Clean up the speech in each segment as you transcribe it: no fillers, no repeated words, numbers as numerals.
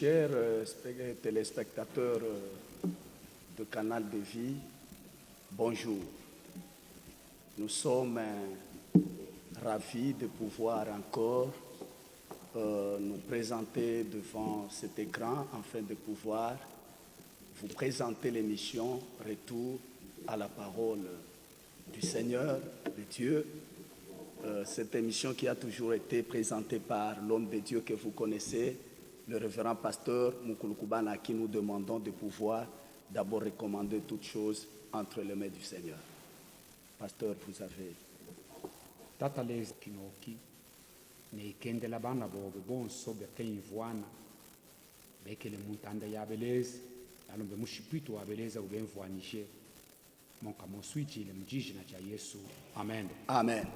chers téléspectateurs de Canal de Vie, bonjour. Nous sommes ravis de pouvoir encore nous présenter devant cet écran afin de pouvoir vous présenter l'émission Retour à la parole du Seigneur, de Dieu. Cette émission qui a toujours été présentée par l'homme de Dieu que vous connaissez, le révérend pasteur Mukulu-Kubana, à qui nous demandons de pouvoir d'abord recommander toutes choses entre les mains du Seigneur. Pasteur, vous avez. Tata lezi kinoki ne kendela bana bobe bonso bekeni vwana bekele muntanda yabelezi alombe mushipitu wabeleza ubemvwanishe monka moswichi le mjiji na cha Yesu. Amen. Amen.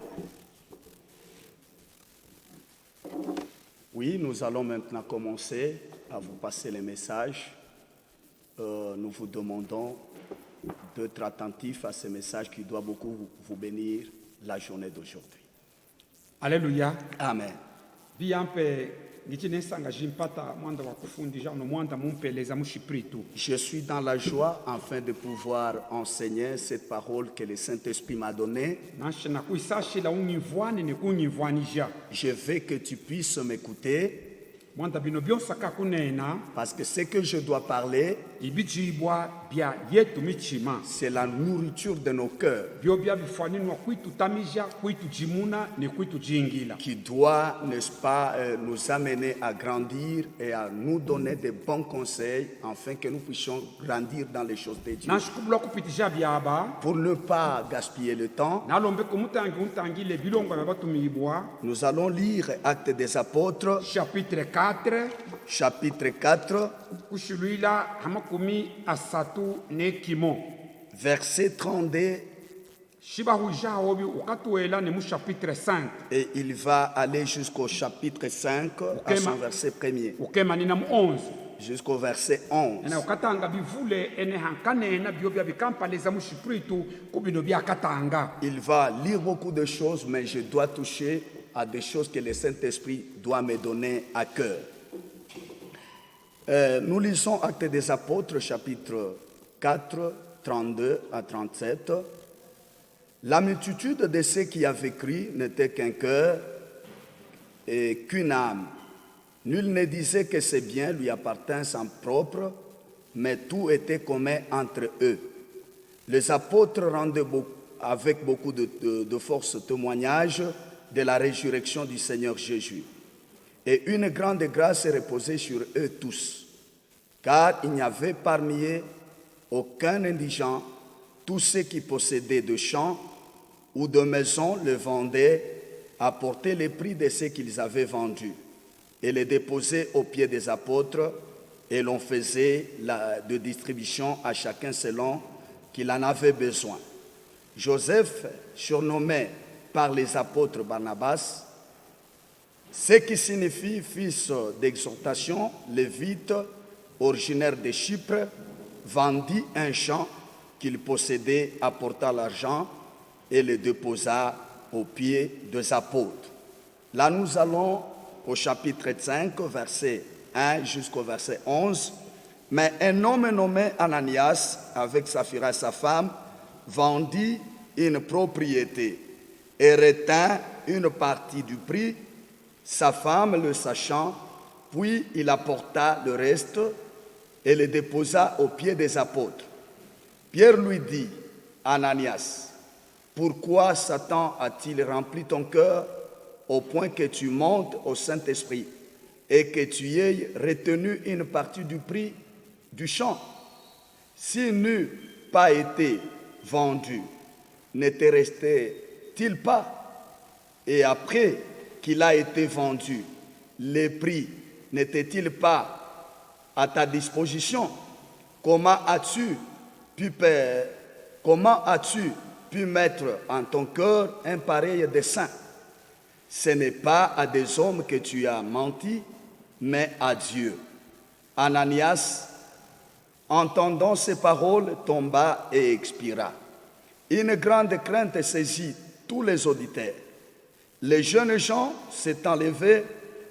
Oui, nous allons maintenant commencer à vous passer les messages. Nous vous demandons d'être attentifs à ces messages qui doivent beaucoup vous bénir la journée d'aujourd'hui. Alléluia. Amen. Biampe ngichinesanga jimpata mwanda wa kufundisha no mwanda mumpeleza mushipritu. Je suis dans la joie afin de pouvoir enseigner cette parole que le Saint-Esprit m'a donnée. Nashina kuisashi la univwani ne kunyivwanija. Je veux que tu puisses m'écouter Mwanda bino byosaka kunena parce que ce que je dois parler, ibijibwa bya yetu michima. c'est la nourriture de nos cœurs Byo bya bifaninwa kwitu tamija kwitu jimuna ne kwitu jingila. qui doit, n'est-ce pas, nous amener à grandir et à nous donner de bons conseils afin que nous puissions grandir dans les choses de Dieu. Nashikubula kupitisha byaba Pour ne pas gaspiller le temps, nalombe kumutangi untangile bilongo babatumibwa nous allons lire Actes des Apôtres, chapitre 4 chapitre 4, kushulwila hamakumi asatu ne kimo verset 32, shibahuja obi ukatuela ne mu chapitre 5 et il va aller jusqu'au chapitre 5, à son verset 1er, ukema nina mu 11 jusqu'au verset 11. na ukatanga bivule ene hankane na byo bya bikampaleza mu shipritu kubino bya katanga. Il va lire beaucoup de choses, mais je dois toucher à des choses que le Saint-Esprit doit me donner à cœur. Nous lisons Actes des Apôtres, chapitre 4, 32 à 37. La multitude de ceux qui avaient cru n'était qu'un cœur et qu'une âme. Nul ne disait que ses biens lui appartinssent en propre, mais tout était commun entre eux. Les apôtres rendaient avec beaucoup de force témoignage de la résurrection du Seigneur Jésus. Et une grande grâce reposait sur eux tous, car il n'y avait parmi eux aucun indigent. Tous ceux qui possédaient de champs ou de maisons le vendaient, apportaient les prix de ce qu'ils avaient vendu et les déposaient aux pieds des apôtres, et l'on faisait de distribution à chacun selon qu'il en avait besoin. Joseph, surnommé par les apôtres Barnabas, ce qui signifie fils d'exhortation, lévite, originaire de Chypre, vendit un champ qu'il possédait, apporta l'argent et le déposa aux pieds des apôtres. Là, nous allons au chapitre 5, verset 1 jusqu'au verset 11. Mais un homme nommé Ananias, avec Saphira sa femme, vendit une propriété et retint une partie du prix, sa femme le sachant, puis il apporta le reste et le déposa aux pieds des apôtres. Pierre lui dit, Ananias, pourquoi Satan a-t-il rempli ton cœur au point que tu montes au Saint-Esprit et que tu aies retenu une partie du prix du champ? S'il n'eût pas été vendu, ne te restait-il pas? Et après qu'il a été vendu, les prix n'étaient-ils pas à ta disposition? Comment as-tu pu mettre en ton cœur un pareil dessein? Ce n'est pas à des hommes que tu as menti, mais à Dieu. Ananias, entendant ces paroles, tomba et expira. Une grande crainte saisit tous les auditeurs. Les jeunes gens s'étant levés,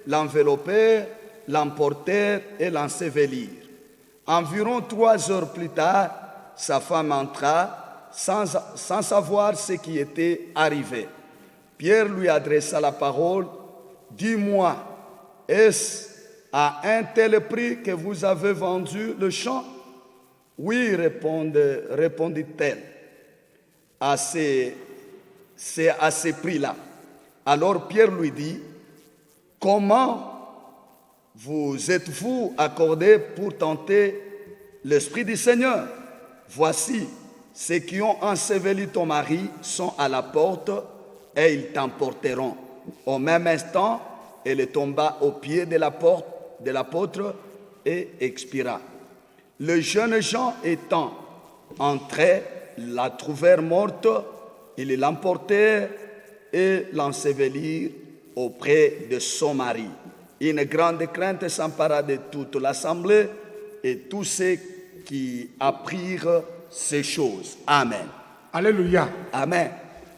l'enveloppèrent l'emportèrent et l'ensevelirent. Environ 3 heures plus tard, sa femme entra sans savoir ce qui était arrivé. Pierre lui adressa la parole. « Dis-moi, est-ce à un tel prix que vous avez vendu le champ ?» « Oui, répondit-elle, c'est à ce prix-là. » Alors Pierre lui dit, « Comment vous êtes-vous accordé pour tenter l'Esprit du Seigneur? Voici, ceux qui ont enseveli ton mari sont à la porte et ils t'emporteront. » Au même instant, elle tomba aux pieds de l'apôtre et expira. Les jeunes gens étant entrés, la trouvèrent morte, ils l'emportèrent et l'ensevelirent auprès de son mari. Une grande crainte s'empara de toute l'assemblée et tous ceux qui apprirent ces choses. Amen. Alléluia. Amen.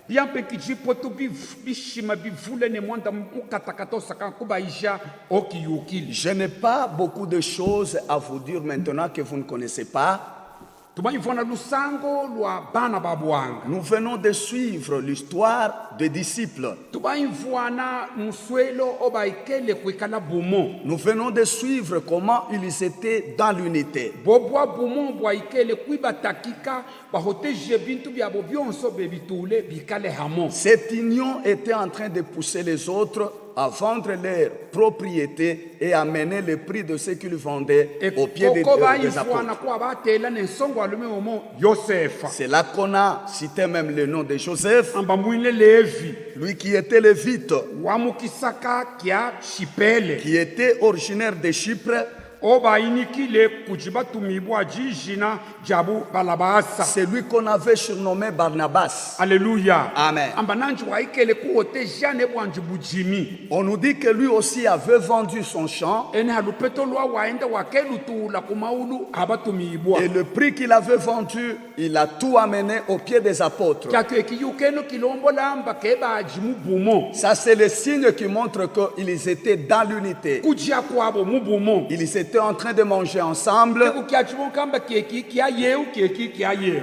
Bien petit poto bishima bivule ne mwanda mukatakata osaka kubaisha okiyukili. Je n'ai pas beaucoup de choses à vous dire maintenant que vous ne connaissez pas. Tumaivona lusango lwa bana babuanga. Nous venons de suivre l'histoire des disciples. Tumaivona muswelo obaikele kwikala bumo. Nous venons de suivre comment ils étaient dans l'unité. Bobwa bumo bwaikele kwibatakika bahoteje bintu byabo byonso bebitule bikale hamo. Cette union était en train de pousser les autres à vendre leurs propriétés et à mener le prix de ce qu'ils vendaient au pied des apôtres. C'est là qu'on a cité même le nom de Joseph, lui qui était lévite, qui était originaire de Chypre. C'est lui qu'on avait surnommé Barnabas. Alléluia. Amen. On nous dit que lui aussi avait vendu son champ. Et le prix qu'il avait vendu, il a tout amené au pied des apôtres. Ça, c'est le signe qui montre qu'ils étaient dans l'unité. Ils étaient en train de manger ensemble.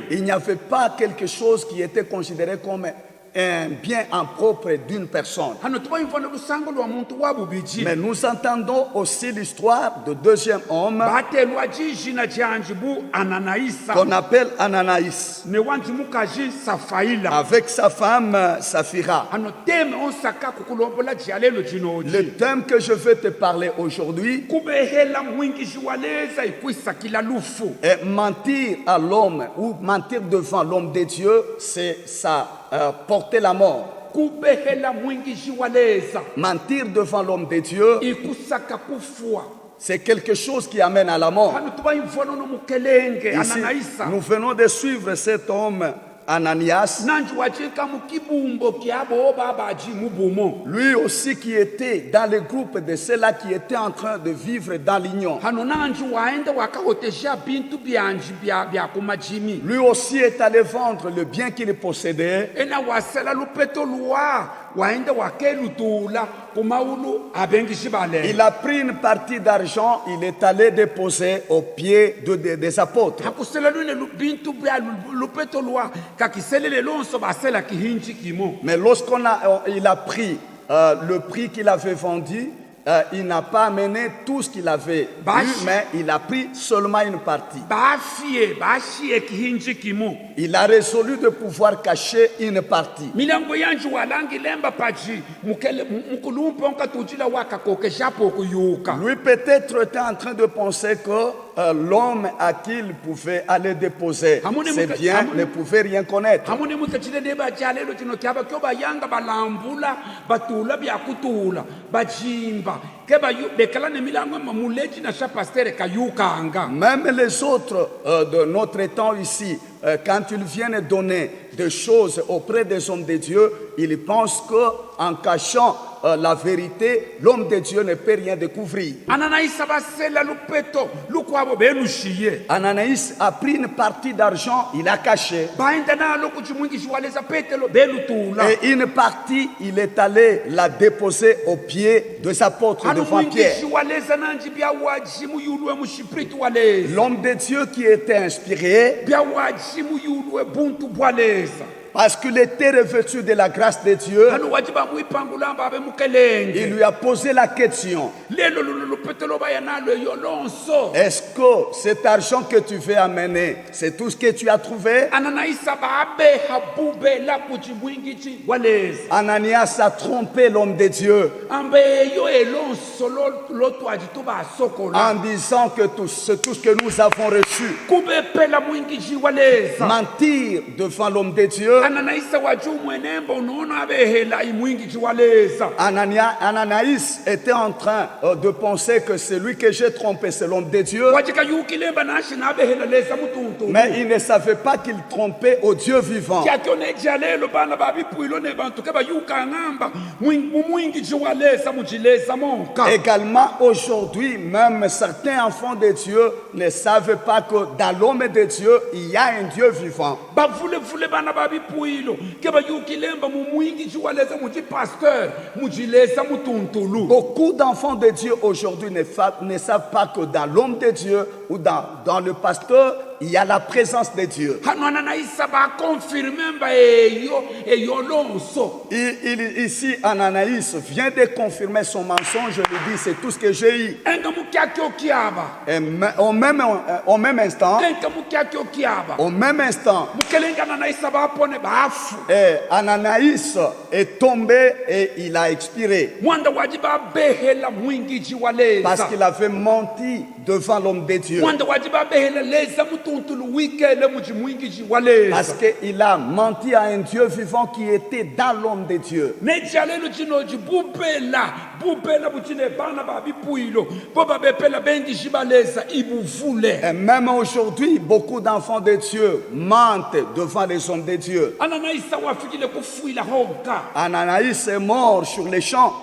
Il n'y avait pas quelque chose qui était considéré comme un bien impropre d'une personne. Mais nous entendons aussi l'histoire du deuxième homme qu'on appelle Ananaïs, avec sa femme Saphira. Le thème que je vais te parler aujourd'hui est mentir à l'homme ou mentir devant l'homme de Dieu, c'est ça. Porter la mort. Mentir devant l'homme de Dieu, c'est quelque chose qui amène à la mort. Ici, nous venons de suivre cet homme Ananias, lui aussi qui était dans le groupe de ceux-là qui étaient en train de vivre dans l'union. Lui aussi est allé vendre le bien qu'il possédait. Il a pris une partie d'argent, il est allé déposer aux pieds des apôtres. Mais il a pris le prix qu'il avait vendu, il n'a pas amené tout ce qu'il avait eu, mais il a pris seulement une partie. Il a résolu de pouvoir cacher une partie. Lui peut-être était en train de penser que l'homme à qui il pouvait aller déposer ses biens ne pouvait rien connaître. Même les autres de notre temps ici, quand ils viennent donner des choses auprès des hommes de Dieu, il pense qu'en cachant la vérité, l'homme de Dieu ne peut rien découvrir. ananaisa basela lupeto lukwabo belushiye Ananias a pris une partie d'argent, il a caché. baenda nalo kuti mwingishi waleza petelo belutula Et une partie, il est allé la déposer aux pieds de sa apôtre anu devant Pierre. mwingishi waleza nanji byawajimu yulwe mushipiritu waleza L'homme de Dieu qui était inspiré, byawajimu yulwe buntu bwaleza parce qu'il était revêtu de la grâce de Dieu, anu wajiba muipangulamba abe il mukelenge lui a posé la question, lelo lupetelo baya nalo yolonso est-ce que cet argent que tu veux amener, c'est tout ce que tu as trouvé? ananaisa babe habubela kuti mwingishi waleza Ananias a trompé l'homme de Dieu ambe yo elonso lotwaji tubasokola en disant que c'est tout ce que nous avons reçu. kube phela mwingishi waleza Mentir devant l'homme de Dieu. ananaisa wajumwenemba unoona abehela imwingishi waleza Ananias était en train de penser que c'est lui que j'ai trompé, c'est l'homme de Dieu. wajika yukilemba nashi nabehela leza mutuntu Mais il ne savait pas qu'il trompait au Dieu vivant. kyakyoneja lelo bana babipuilo ne bantu ke bayuka ng'amba mumwingishi waleza mujileza monka Également, aujourd'hui, même certains enfants de Dieu ne savent pas que dans l'homme de Dieu, il y a un Dieu vivant. bavulevule bana babipuilo ke bayukilemba mumwingishi waleza muji pasteur mujileza mutuntulu Beaucoup d'enfants de Dieu aujourd'hui ne savent pas que dans l'homme de Dieu ou dans le pasteur, il y a la présence de Dieu. hano ananaisa bakonfirme mba eyo lonso Ici, Ananias vient de confirmer son mensonge, je lui dis, c'est tout ce que j'ai eu. enga mukyake okiaba Et au même instant, enga mukyake okiaba mukelenga ananaisa bapone bafu Ananias est tombé et il a expiré mwanda waji babehela mwingiji waleza parce qu'il avait menti devant l'homme de Dieu. mwanda waji babehela leza mutuntulu wikele muji mwingiji waleza Parce qu'il a menti à un Dieu vivant qui était dans l'homme de Dieu. nejalelo chinoji bupela buchine bana babipuilo bo babepela bengiji baleza ibuvule Et même aujourd'hui, beaucoup d'enfants de Dieu mentent devant les hommes de Dieu. ananaisa wafikile kufuila honka Ananias est mort sur les champs.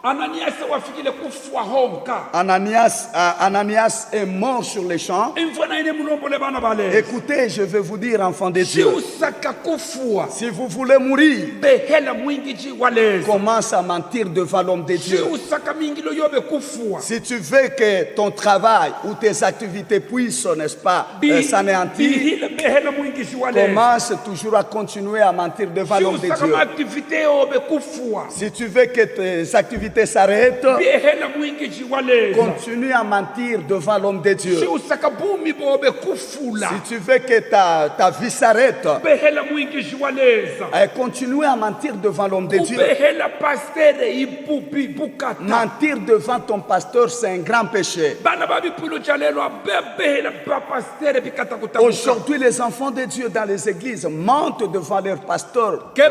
ananiasa wafikile kufwa honka Ananias est mort sur les champs. imfana ine mulombole bana baleza Écoutez, je vais vous dire, enfants de Dieu, siusaka kufwa si vous voulez mourir, behela mwingiji waleza commence à mentir devant l'homme de Dieu. siusaka mingilo yobe kufwa Si tu veux que ton travail ou tes activités puissent, n'est-ce pas, s'anéantir, bihile behela mwingiji waleza commence toujours à continuer à mentir devant l'homme de siusaka Dieu. maaktivite yobe kufwa Si tu veux que tes activités s'arrêtent, behela mwingiji waleza continue à mentir devant l'homme de Dieu. siusaka bumi bobe kufula Si tu veux que ta vie s'arrête, behela mwingiji waleza continue à mentir devant l'homme de Dieu. kubehela pastere ipupi bukata Mentir devant ton pasteur, c'est un grand péché. bana babipulo jalelo abebehela pastere bikata kutabuka Aujourd'hui, les enfants de Dieu dans les églises mentent devant leur pasteur. ke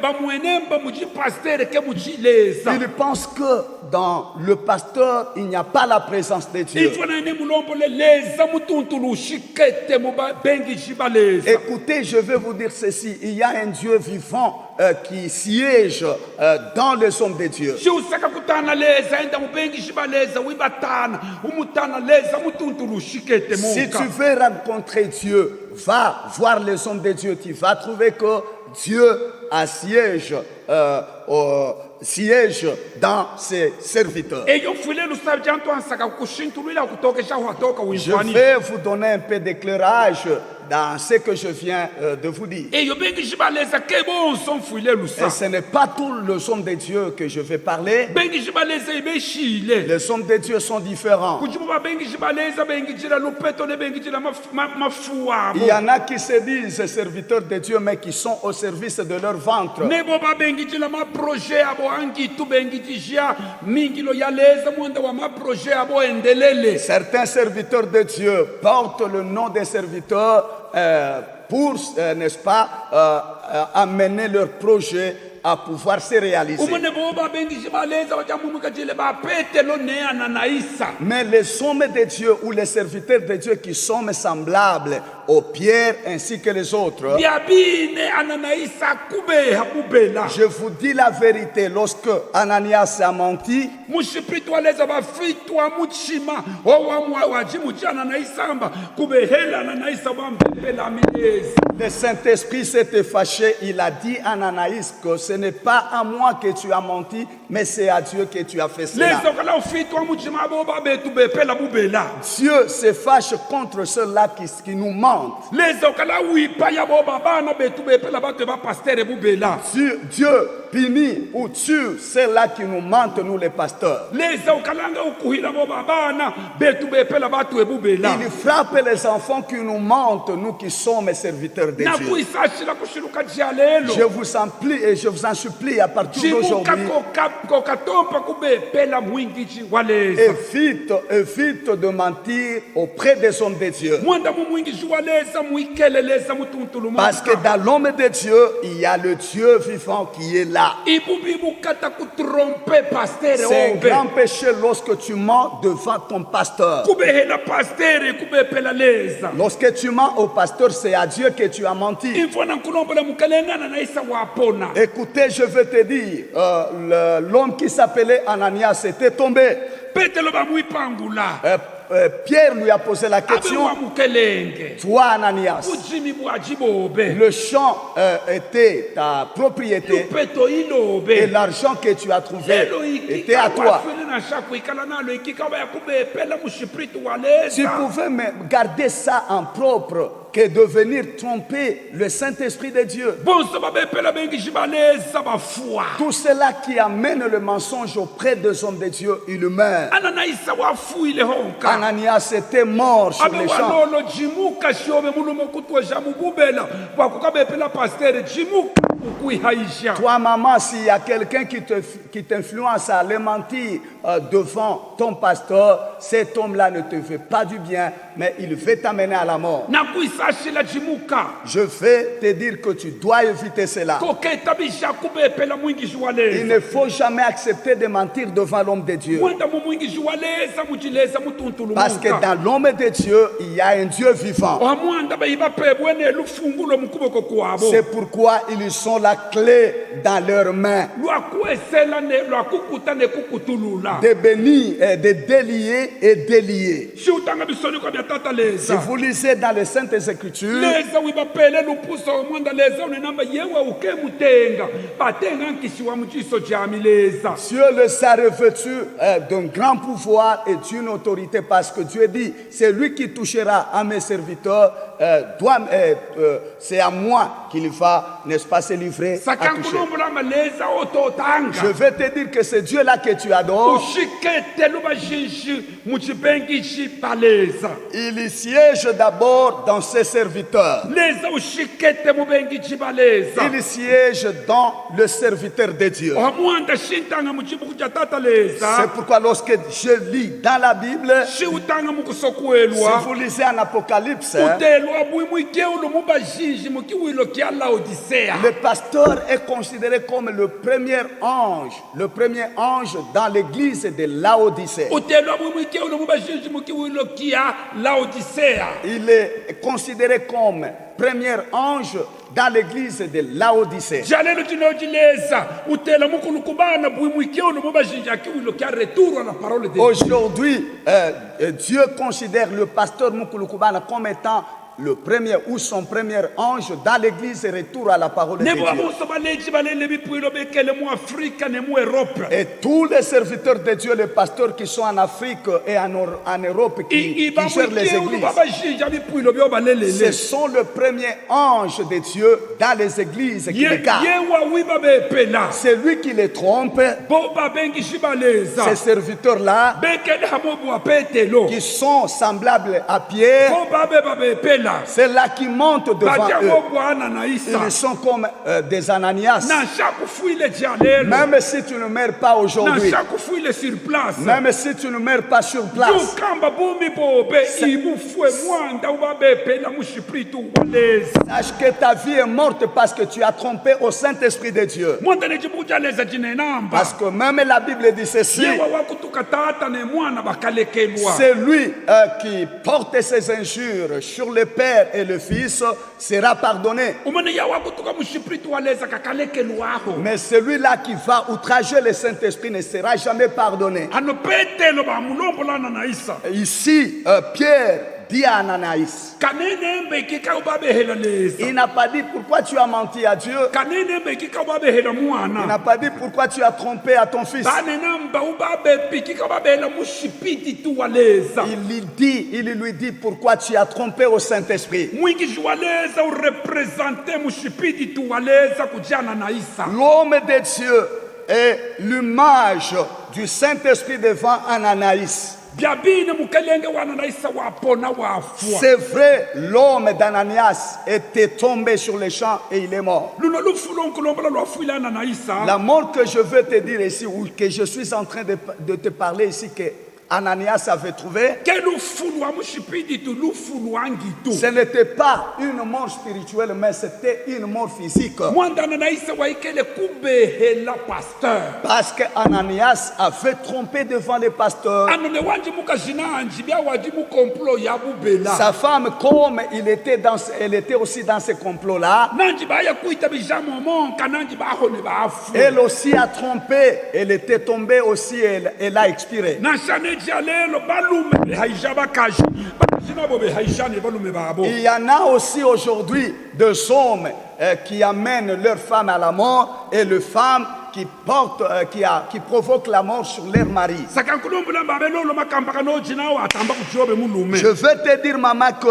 bamwenemba muji pastere ke mujileza Ils pensent que dans le pasteur, il n'y a pas la présence de Dieu. ifana ne mulombole leza mutuntulu shikete muba bengiji baleza Écoutez, je vais vous dire ceci. Il y a un Dieu vivant qui siège dans les hommes de Dieu. siusaka kutana leza enda mubengiji baleza wibatana umutana leza mutuntulu shikete Si muka tu veux rencontrer Dieu, va voir les hommes de Dieu. Tu vas trouver que Dieu a siège dans ses serviteurs. eyo file lusabe jantu ansaka kushintulila kutokesha hwatoka Je winfani vais vous donner un peu d'éclairage dans ce que je viens de vous dire. eyo bengiji baleza ke bonso mfile Et lusa ce n'est pas tous les hommes de Dieu que je vais parler. bengiji baleza ibeshile Les hommes de Dieu sont différents. kujibuba bengiji baleza bengiji la lupeto ne bengiji la mafuabo Il y en a qui se disent serviteurs de Dieu, mais qui sont au service de leur ventre. nebo babengiji la maproje abo angitu bengiji jia mingilo ya leza mwenda wa maproje abo endelele Certains serviteurs de Dieu portent le nom des serviteurs pour, n'est-ce pas, amener leur projet à pouvoir se réaliser. umone boba bengiji baleza wajamumuka jile bapete lo neana na isa Mais les hommes de Dieu ou les serviteurs de Dieu qui sont semblables aux pierres ainsi que les autres. byabine ananayisa kubeha bubela Je vous dis la vérité, lorsque Ananias a menti, mushipiti waleza bafitwa muchima wajimuchi ananayisamba kubehela ananayisa bambepela milezi le Saint-Esprit s'était fâché. Il a dit à Ananias que ce n'est pas à moi que tu as menti, mais c'est à Dieu que tu as fait cela. lezo kala ufitwa muchima boba betu bepela bubela Dieu se fâche contre ceux-là qui nous mentent. lezo kala wipa ya boba bana betu bepela batu ba pasteur bubela Dieu punit ou tue ceux-là qui nous mentent, nous les pasteurs. lezo kalanga ukuhila boba bana betu bepela batu ebubela Il frappe les enfants qui nous mentent, nous qui sommes serviteurs de Dieu. nakuisashila kushiluka jialelo Je vous en prie et je vous en supplie à partir jimuka d'aujourd'hui, kokatompa kubepela mwingiji waleza évite de mentir auprès des hommes de Dieu. mwanda mumwingiji waleza muikeleleza mutuntulumaka Parce que dans l'homme de Dieu, il y a le Dieu vivant qui est là. ibubibukata kutrompe pastere C'est un obe grand péché lorsque tu mens devant ton pasteur. kubehela pastere kubepela leza Lorsque tu mens au pasteur, c'est à Dieu que tu as menti. imfona nkulombola mukalengana naisa wapona Écoutez, je vais te dire, l'homme qui s'appelait Ananias était tombé. petelo bamuipangula Pierre lui a posé la abe question, wamukelenge toi Ananias, ujimi bwajibobe le champ était ta propriété lupeto et ilobe l'argent que tu as trouvé lelo était à toi. ikikawafile na shaku ikala nalo ikikaba yakubepela mushipritu Tu waleza pouvais garder ça en propre que de venir tromper le Saint-Esprit de Dieu. bonso babepela bengishi baleza bafua Tout cela qui amène le mensonge auprès des hommes de Dieu, il meurt. ananaisa wafuile honka Ananias était mort sur abe les champs. walolo jimuka shiobe mulumo kutwa jamububela wakukabepela pastere jimuka ukuihaisha Toi, maman, s'il y a quelqu'un qui t'influence à aller mentir devant ton pasteur, cet homme-là ne te fait pas du bien, mais il veut t'amener à la mort. nakuisashila jimuka Je vais te dire que tu dois éviter cela. koketabisha kubepela mwingishi Il waleza ne faut jamais accepter de mentir devant l'homme de Dieu. mwenda mumwingishi waleza mujileza Parce que mutuntulumuka dans l'homme de Dieu, il y a un Dieu vivant. omwanda beyibapebwene lufungulo mukuboko kwabo C'est pourquoi ils sont la clé dans leurs mains lwakuesela lwakukuta nekukutulula de bénir, de délier et délier. shiutanga bisonikwa bya tata Si leza vous lisez dans les Saintes Écritures, leza wibapele lupusa omwanda leza unenamba yewe ukemutenga batenga nkishiwa muchiso jami leza Dieu les a revêtus d'un grand pouvoir et d'une autorité parce que Dieu dit, c'est lui qui touchera à mes serviteurs, c'est à moi qu'il va, n'est-ce pas, se livrer à toucher. sakankulombolama leza ototanga Je vais te dire que c'est Dieu-là que tu adores. ushikete lubashinshi muchipengishi paleza Il siège d'abord dans ses serviteurs. leza ushikete mubengishi baleza Il siège dans le serviteur de Dieu. omwanda shintanga muchibuku cha tata C'est leza pourquoi lorsque je lis dans la Bible, shiutanga si mukusokuelwa vous lisez en Apocalypse, utelwa bwimwikeulo mubashinji mukiwilo kya laodisea le pasteur est considéré comme le premier ange dans l'église de Laodicée. utelwa bwimwikeulo mubashinji mukiwilo kya laodisea Il est considéré comme premier ange dans l'église de Laodicée. jalelo cinojileza utela mukulukubana bwimwikeulo mubashinji akiwilo kya retour à la parole de Dieu. Aujourd'hui, Dieu considère le pasteur Mukulukubana comme étant le premier ou son premier ange dans l'église et retour à la parole de ne Dieu. boso baleji balele bipwilo bekele mu afrika ne mu europe Et tous les serviteurs de Dieu, les pasteurs qui sont en Afrique et en Europe, qui gèrent les ibamwikeulo églises, babashinja bipwilo byo ce balelele sont le premier ange de Dieu dans les églises qui les gardent. yewawi babepela C'est lui qui les trompe, bo babengishi baleza ces serviteurs-là, bekele hamobu wa petelo qui sont semblables à Pierre, bo babe babepela c'est là qui montent devant bajango eux. bwana na isa Ils sont comme des Ananias. na shakufuile jalelo Même si tu ne meurs pas na aujourd'hui, shakufuile sur place même si tu ne meurs pas sur place, yukamba bumi bobe ibufwe mwanda ubabepela mushipritu waleza sache que ta vie est morte parce que tu as trompé au Saint-Esprit de Dieu. mwanda nechibuku jaleza cinenamba Parce que même la Bible dit ceci, yewa wakutuka tata ne mwana bakalekelwa c'est lui qui porte ses injures sur les Père et le Fils sera pardonné. umene ya wa kutuka mushipiritu waleza kakalekelwaho Mais celui-là qui va outrager le Saint-Esprit ne sera jamais pardonné. ano petelo bamulombolana na isa Ici, Pierre dit à Ananias, kanene mbekika ubabehela leza il n'a pas dit pourquoi tu as menti à Dieu. kanene mbekika ubabehela Il mwana n'a pas dit pourquoi tu as trompé à ton fils. banena mba ubabepikika ubabehela mushipiti tu waleza Il lui dit pourquoi tu as trompé au Saint-Esprit. mwingi waleza urepresente mushipiti tu waleza kujana na isa L'homme de Dieu est l'image du Saint-Esprit devant Ananias. byabine mukelenge wana na isa wapona wafua C'est vrai, l'homme d'Ananias était tombé sur les champs et il est mort. luno lufulonkolombala lwafuilana na isa La mort que je veux te dire ici, ou que je suis en train de te parler ici, que Ananias avait trouvé, ke lufulwa mushipiti tu lufulwangi tu ce n'était pas une mort spirituelle, mais c'était une mort physique. mwandana na isa waikele kubehela pasteur Parce que Ananias avait trompé devant les pasteurs. anone wanji mukazhinanji byawaji mukomplo ya bubela Sa femme, comme elle était aussi dans ce complot-là, nanji baya kuita bijamomonka nanji bahone bafu elle aussi a trompé. Elle était tombée aussi, elle a expiré. nashaneji alelo balume behaija bakaji bakazhina bo behaijane balume babo Il y en a aussi aujourd'hui des hommes qui amènent leurs femmes à la mort et les femmes qui provoquent la mort sur leur mari. saka nkulombola mbabelolo makambaka nojinawo atamba kujobe mulume Je veux te dire, maman, que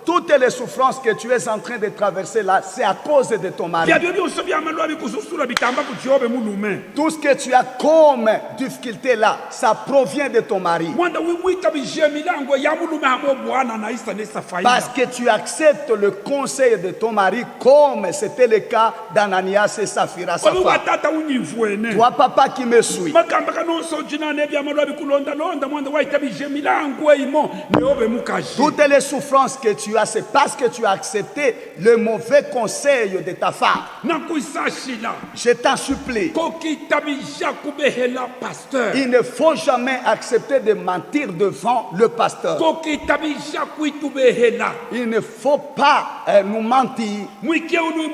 toutes les souffrances que tu es en train de traverser là, c'est à cause de ton mari. byabyo byose byamalwa bikususula bitamba kujobe mulume Tout ce que tu as comme difficulté là, ça provient de ton mari. mwanda wimwita bije milango ya mulume hamo bwana na isa nesa faida Parce que tu acceptes le conseil de ton mari, comme c'était le cas d'Ananias et Saphira, sa obi femme. watata unyivuene Toi, papa qui me suis, makambaka nonso jinane byamalwa bikulondalonda mwanda waita bije milango imo neobe mukaji toutes les souffrances que tu as, c'est parce que tu as accepté le mauvais conseil de ta femme. nakuisashila Je t'en supplie, kokita bija kubehela pasteur il ne faut jamais accepter de mentir devant le pasteur. kokita bija kuitubehela Il ne faut pas nous mentir. mwikeunu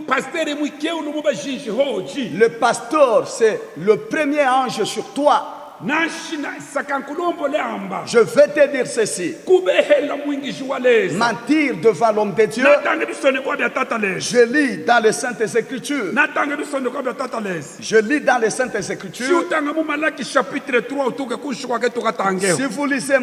pasteur mwikeunu mubajiji hoji Le pasteur, c'est le premier ange sur toi. nashina sakankulombo leamba Je vais te dire ceci. kubehela mwingiji waleza Mentir devant l'homme de Dieu, natange bisonekwa bya tata leza je lis dans les Saintes Écritures. natange bisonekwa bya tata leza Je lis dans les Saintes si Écritures. utanga mu Malaki chapitre 3 utuke kushikwake tukatangeo Si vous lisez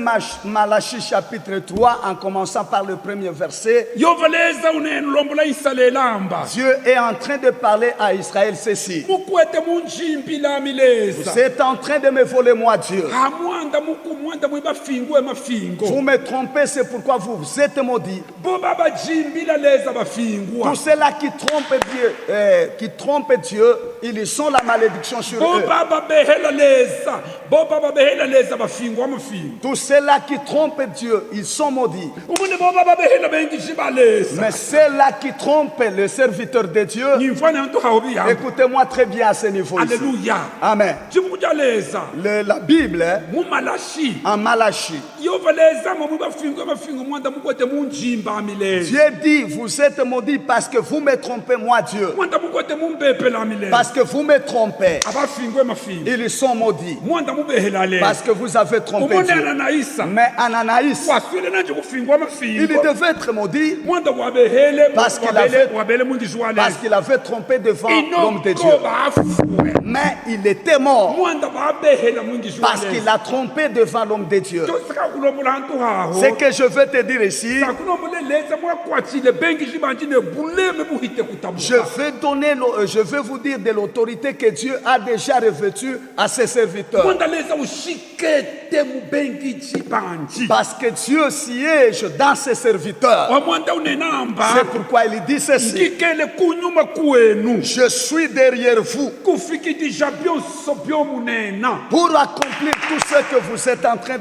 Malachie chapitre 3, en commençant par le premier verset, yovaleza unenu lombola isalelamba Dieu est en train de parler à Israël ceci. mukwete munjimbi la mileza Vous êtes en train de me voler, moi, Dieu. hamwanda mukumwanda mwibafingue mafingo Vous me trompez, c'est pourquoi vous êtes maudits. bo baba jimbi la leza bafingwa Tous ceux-là qui trompent Dieu, ils sont la malédiction sur bo eux. baba behela leza bafingwa mafingo Tous ceux-là qui trompent Dieu, ils sont maudits. umune bo baba behela bengishi baleza Mais ceux-là qui trompent le serviteur de Dieu, nyimfane nto haobi ya écoutez-moi très bien à ce niveau ici. Alléluia Amen. jibukuja leza La Bible, mu Malachi en Malachie, yovaleza mo mwibafingue mafingo mwanda mukwete munjimba amileza Dieu dit, vous êtes maudits parce que vous me trompez, moi Dieu. mwanda mukwete mumbepela amileza Parce que vous me trompez. abafingwe mafingo Ils sont maudits. mwanda mubehela leza Parce que vous avez trompé Dieu. umonena na isa Mais Ananias, waswile nanje kufingwa il mafingo devait être maudit mwanda wabehele Parce qu'il avait- wabele mungishi parce waleza qu'il avait trompé devant l'homme de Dieu. inoko bafue Mais il était mort mwanda babehela mungishi parce qu'il waleza a trompé devant l'homme de Dieu. tosika kulombola hantu haho Ce que je veux te dire ici, sakulombole leza mwakwatile bengishi banjine buleme buhite je kutabuka vais vous dire de l'autorité que Dieu a déjà revêtue à ses serviteurs. mwanda leza ushikete mubengishi banji Parce que Dieu siège dans ses serviteurs. wamwanda unenamba C'est pourquoi il dit ceci. ngikele kunyuma kwenu Je suis derrière vous kufikidisha byonso byomunena pour accomplir tout ce que vous êtes en train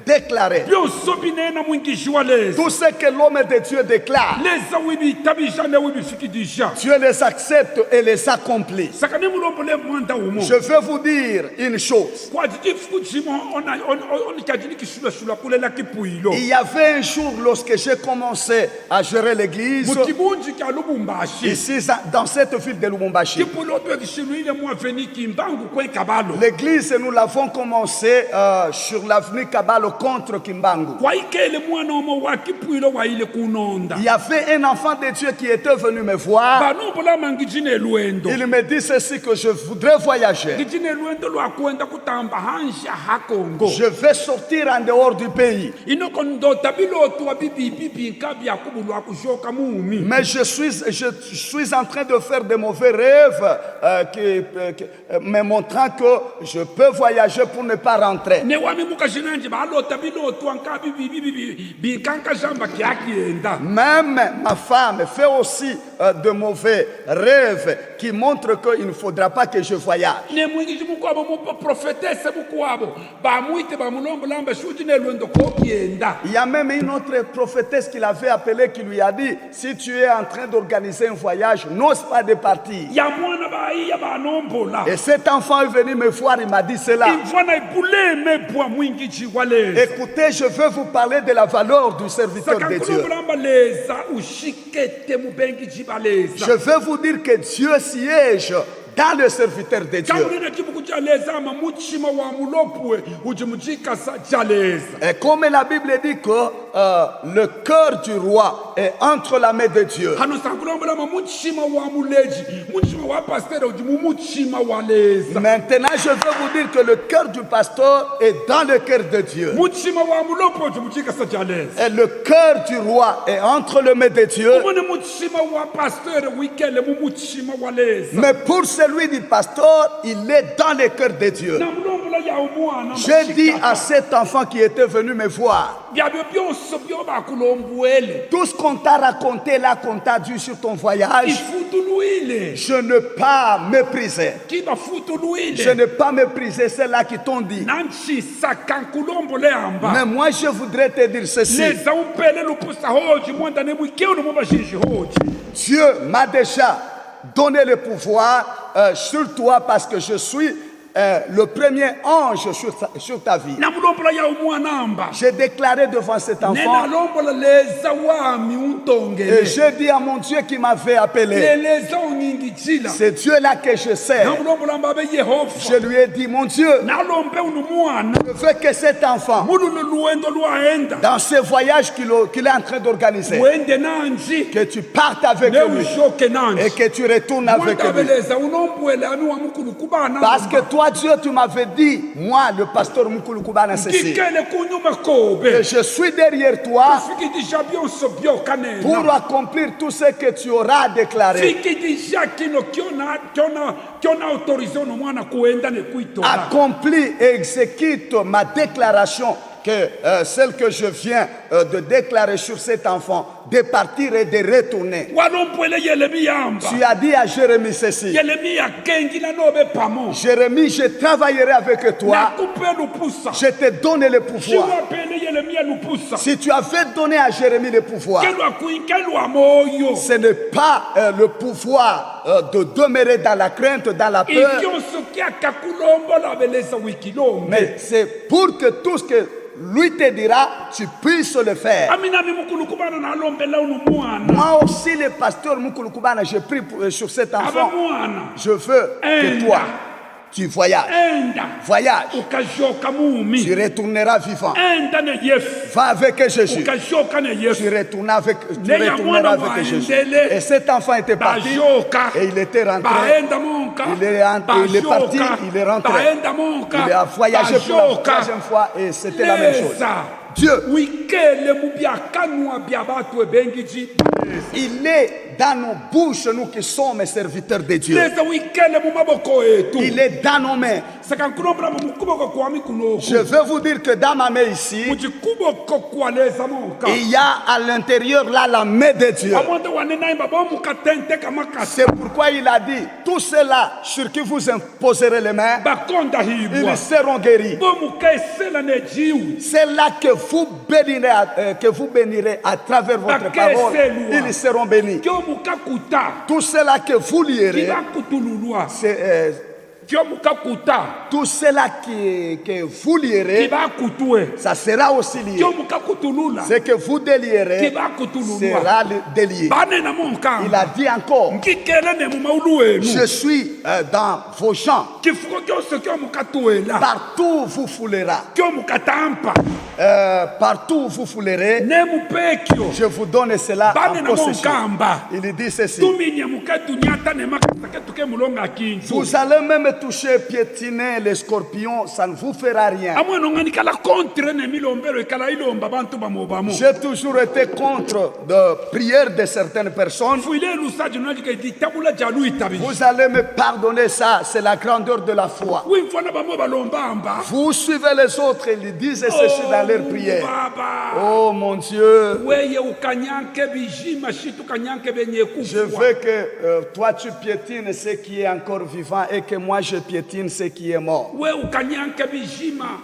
déclarer. byonso binena mwingishi wa leza Tout ce que l'homme de Dieu déclare, leza wibitabisha ne wibifikidisha Dieu les accepte et les accomplit. saka ne mulombole mwanda umo Je veux vous dire une chose. kwa jifukujimo on kajini kishula kulela kipuilo Il y avait un jour lorsque j'ai commencé à gérer l'église, mukibunji kya lubumbashi ici dans cette ville de Lubumbashi. kipuilo to kishiluile mu aveni kimbangu kwen kabalo L'église, nous l'avons commencé sur l'avenue Kabalo contre Kimbangu. kwa ikele mwana omo wa kipuilo wa ile kunonda Il y avait un enfant de Dieu qui était venu me voir. banombola mangijine lwendo Il me dit ceci que je voudrais voyager. ngijine lwendo lwa kwenda kutamba hansha hakongo Je vais sortir en dehors du pays. inoko ndota bilotu wa bibi nkabi yakubulwa kushoka mumi Mais je suis en train de faire de mauvais rêves me montrant que je peux voyager pour ne pas rentrer. ne wami mukashinanje balota bilotu ankabi bibi nkanka jamba kyakienda Même ma femme fait aussi de mauvais rêves qui montrent qu'il ne faudra pas que je voyage. ne mwingiji mukwabo muprofetese mukwabo bamwite bamulombolamba shuti ne lwendo kokienda Il y a même une autre prophétesse qui l'avait appelé qui lui a dit, si tu es en train d'organiser un voyage, n'ose pas de partir. ya mwana baiya banombola Et cet enfant est venu me voir, il m'a dit cela. imfana ibuleme bwa mwingiji waleza Écoutez, je veux vous parler de la valeur du serviteur de Dieu. sakankulombolamba leza ushikete mubengiji baleza Je veux vous dire que Dieu siège dans le serviteur de Dieu. kaulina chibuku cha leza ama muchima wa mulopwe ujimujikasa cha leza Et comme la Bible dit que le cœur du roi est entre la main de Dieu. hano sakulombolamba muchima wa muleji muchima wa pasteur ujimumuchima wa leza Maintenant, je veux vous dire que le cœur du pasteur est dans le cœur de Dieu. muchima wa mulopwe ujimujikasa cha leza Et le cœur du roi est entre les mains de Dieu. umone muchima wa pasteur wikele mumuchima wa leza Mais pour celui du pasteur, il est dans le cœur de Dieu. na mulombola ya umwana J'ai dit à cet enfant qui était venu me voir, byabyo byonso byo bakulombwele tout ce qu'on t'a raconté là, qu'on t'a dit sur ton voyage, ifutuluile je ne pas mépriser. kibafutuluile Je ne pas mépriser ceux-là qui t'ont dit. nanchisa kankulombole amba Mais moi, je voudrais te dire ceci. leza umpele lupusa hoji mwandane mwikeuno mubashinji hoji Dieu m'a déjà donné le pouvoir sur toi parce que je suis le premier ange sur ta vie. namulombola ya umwana amba J'ai déclaré devant cet enfant nenalombola leza wami et untongele j'ai dit à mon Dieu qui m'avait appelé, leleza ungingijila c'est Dieu-là que je sais. namulombola mbabe yehova Je lui ai dit, mon Dieu, nalombe unu mwana je veux que cet enfant, mulu luwendo lwaenda dans ce voyage qu'il est en train d'organiser, wende nanji que tu partes avec ne lui ushoke et nanji que tu retournes avec lui. mwandabeleza unombwele ami wa mukulu kubana Parce que toi, Dieu, tu m'avais dit, moi, le pasteur Mukulu Kubana, ceci, kikele kunyuma que kobe je suis derrière toi fikidisha byonso byokanena pour accomplir tout ce que tu auras déclaré. fikidisha kino kyona autorize uno mwana kuenda nekuitola Accomplis et exécute ma déclaration, que celle que je viens de déclarer sur cet enfant, de partir et de retourner. walompwele Yeremiya amba Tu as dit à Jérémie ceci, Yeremiya kengila nobe pamo Jérémie, je travaillerai avec toi, nakupe lupusa je te donne le pouvoir. shiwapele Yeremiya lupusa Si tu avais donné à Jérémie le pouvoir, kelwa kuinkelwa moyo ce n'est pas le pouvoir de demeurer dans la crainte, dans la peur, ibyonso kyakakulombola beleza wikilombe mais c'est pour que tout ce que lui te dira, tu puisses le faire. aminami mukulu kubana nalombela unu mwana Moi aussi, le pasteur Mukulu Kubana, je prie sur cet aba enfant. mwana Je veux que toi, tu voyages. enda Voyage. ukajoka mumi Tu retourneras vivant. enda ne yefu Va avec Jésus. ukajoka ne yefu Tu retourneras Neya mwana avec Jésus. waendele. Et cet enfant était parti bajoka et il était rentré. baenda monka Il est parti, il est rentré. baenda monka Il a voyagé pour la troisième fois et c'était la même chose. leza Dieu wikele mu byakanwa bya batu ebengiji Il est dans nos bouches, nous qui sommes serviteurs de Dieu. leza uyikele mu maboko ethu Il est dans nos mains. saka nkulombela mu kuboko kwami kunoku Je veux vous dire que dans ma main ici, mujikuboko kwaleza monka il y a à l'intérieur là la main de Dieu. amonde wanenayimba bomukatente kamakasi C'est pourquoi il a dit, tous ceux-là sur qui vous imposerez les mains, bakonda hibwa ils seront guéris. bomukesela nejiwu C'est là que vous bénirez à travers votre parole. Ils seront bénis. kyomukakuta Tout cela que vous lierez, kibakutululwa kyomukakuta tout cela que vous lierez, kibakutue ça sera aussi lié. kyomukakutulula Ce que vous délierez kibakutululwa sera délié. banena Il monkamba a dit encore, nkikele ne mu mawulu wenu je suis dans vos champs. kifuko kyose kyomukatuwela Partout où vous foulerez, kyomukatampa partout où vous foulerez, ne mupekyo je vous donne cela en banena possession. monkamba Il dit ceci. tuminye muketunyata ne makasa ketuke mulonga kintu Vous allez même toucher, piétiner les scorpions, ça ne vous fera rien. amweno ngani kala contre ne milombelo ikala ilomba bantu bamobamo J'ai toujours été contre la prière de certaines personnes. fuile lusaji nalika itabula jalu itabi Vous allez me pardonner ça, c'est la grandeur de la foi. wimfona bamo balombamba Vous suivez les autres, ils disent ceci dans leur prière. baba Oh mon Dieu, weye ukanyanke bijima shitu kanyanke benye je kufa veux que toi tu piétines ce qui est encore vivant et que moi je piétine ce qui est mort. we ukanyanke bijima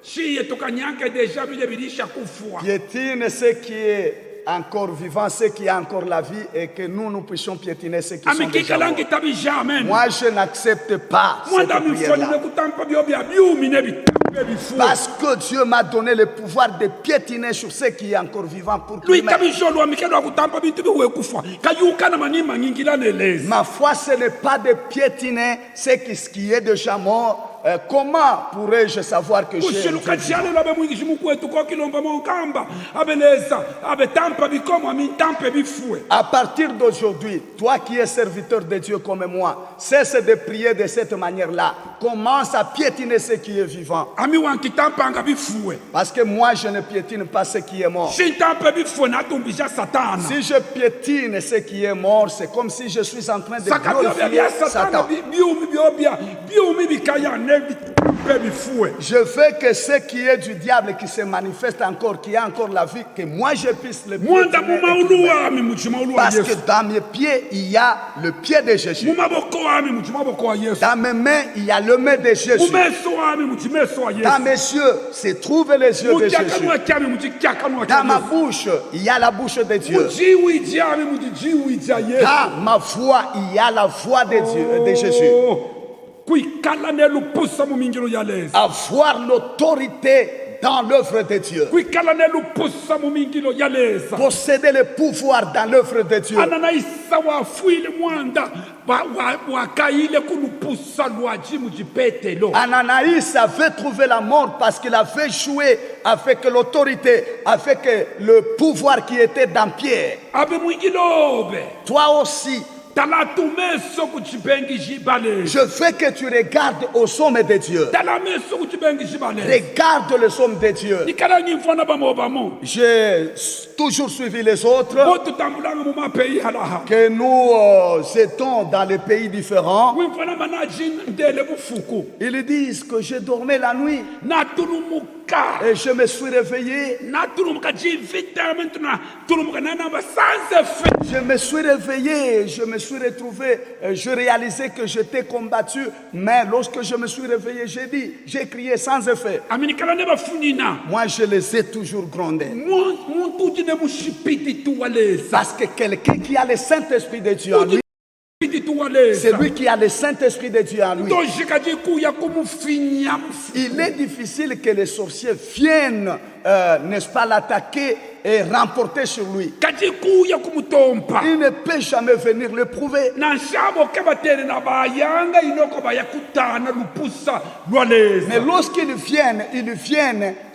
shiye tukanyanke deja bile bilisha kufua Piétine ce qui est encore vivant, ce qui a encore la vie et que nous puissions piétiner ce qui sont déjà morts. amikikalangi tabi jamais Moi je n'accepte pas mwanda cette mifoni prière-là. bekutampa byobya byumi ne bitampe bifua Parce que Dieu m'a donné le pouvoir de piétiner sur ce qui est encore vivant pour que luita bijolo amikelo akutampa bintu biwe kufa kayuka na manima ngingila nelezi ma foi, ce n'est pas de piétiner ce qui est déjà mort. Comment pourrais-je savoir que j'ai kushiluka chalelo abe mwingi shimukwetu kokilomba monkamba abeleza abetampa bikomo amintampe bifue À partir d'aujourd'hui, toi qui es serviteur de Dieu comme moi, cesse de prier de cette manière-là. Commence à piétiner ce qui est vivant. ami wankitampanga bifue Parce que moi, je ne piétine pas ce qui est mort. shintampe bifue natumbisha satana Si je piétine ce qui est mort, c'est comme si je suis en train de saka byobya glorifier bya satana Satan. byumi byobya byumi bikaya ne bitampe bifue Je veux que ce qui est du diable qui se manifeste encore, qui a encore la vie, que moi je puisse le mwanda piétiner. mumaulu wami muchimaulu wa Parce que yesu dans mes pieds, il y a le pied de Jésus. mumaboko wami muchimaboko wa yesu Dans mes mains, il y a le main de Jésus. mumeso wami muchimeso wa Dans yesu mes yeux, se trouvent les yeux de Jésus. muchakanwa kyami muchikyakanwa Dans ma kya bouche, il y a la bouche de Dieu. mujiwi jami mujijiwi ja yesu Dans ma voix, il y a la voix de Dieu, de Jésus. kuikala ne lupusa mu mingilo ya lezi Avoir l'autorité dans l'œuvre de Dieu. kuikala ne lupusa mu mingilo ya leza Posséder le pouvoir dans l'œuvre de Dieu. ananaisa wafuile mwanda wakaile kulupusa lwaji mujipetelo Ananaïs avait trouvé la mort parce qu'il avait joué avec l'autorité, avec le pouvoir qui était dans Pierre. abe mwingilobe Toi aussi, tala tumeso kuchipengi jibale je veux que tu regardes au sommet de Dieu. tala meso kuchipengi jibale Regarde le sommet de Dieu. nikala nyimfana bamo J'ai toujours suivi les autres, botu tambulanga mu mapeyi halaha que nous étions dans des pays différents. wimfana manaji ndele bufuku Ils disent que je dormais la nuit natulumuka et je me suis réveillé. natulumuka jivitamentuna tulumuka nanamba sans effet Je me suis réveillé, je me suis retrouvé, je réalisais que j'étais combattu, mais lorsque je me suis réveillé, j'ai crié sans effet. aminikala ne bafunina Moi, je les ai toujours grondés. muntu ne mushipiti tuwaleza Parce que quelqu'un qui a le Saint-Esprit de Dieu en lui, piti tuwaleza c'est lui qui a le Saint-Esprit de Dieu en lui. ndoshika jikuya kumufinya Il est difficile que les sorciers viennent, n'est-ce pas, l'attaquer et remporter sur lui. kajikuya kumutompa Il ne peut jamais venir le prouver. na nshabo ke batele na bayanga inoko bayakutana lupusa lwaleza Mais lorsqu'ils viennent,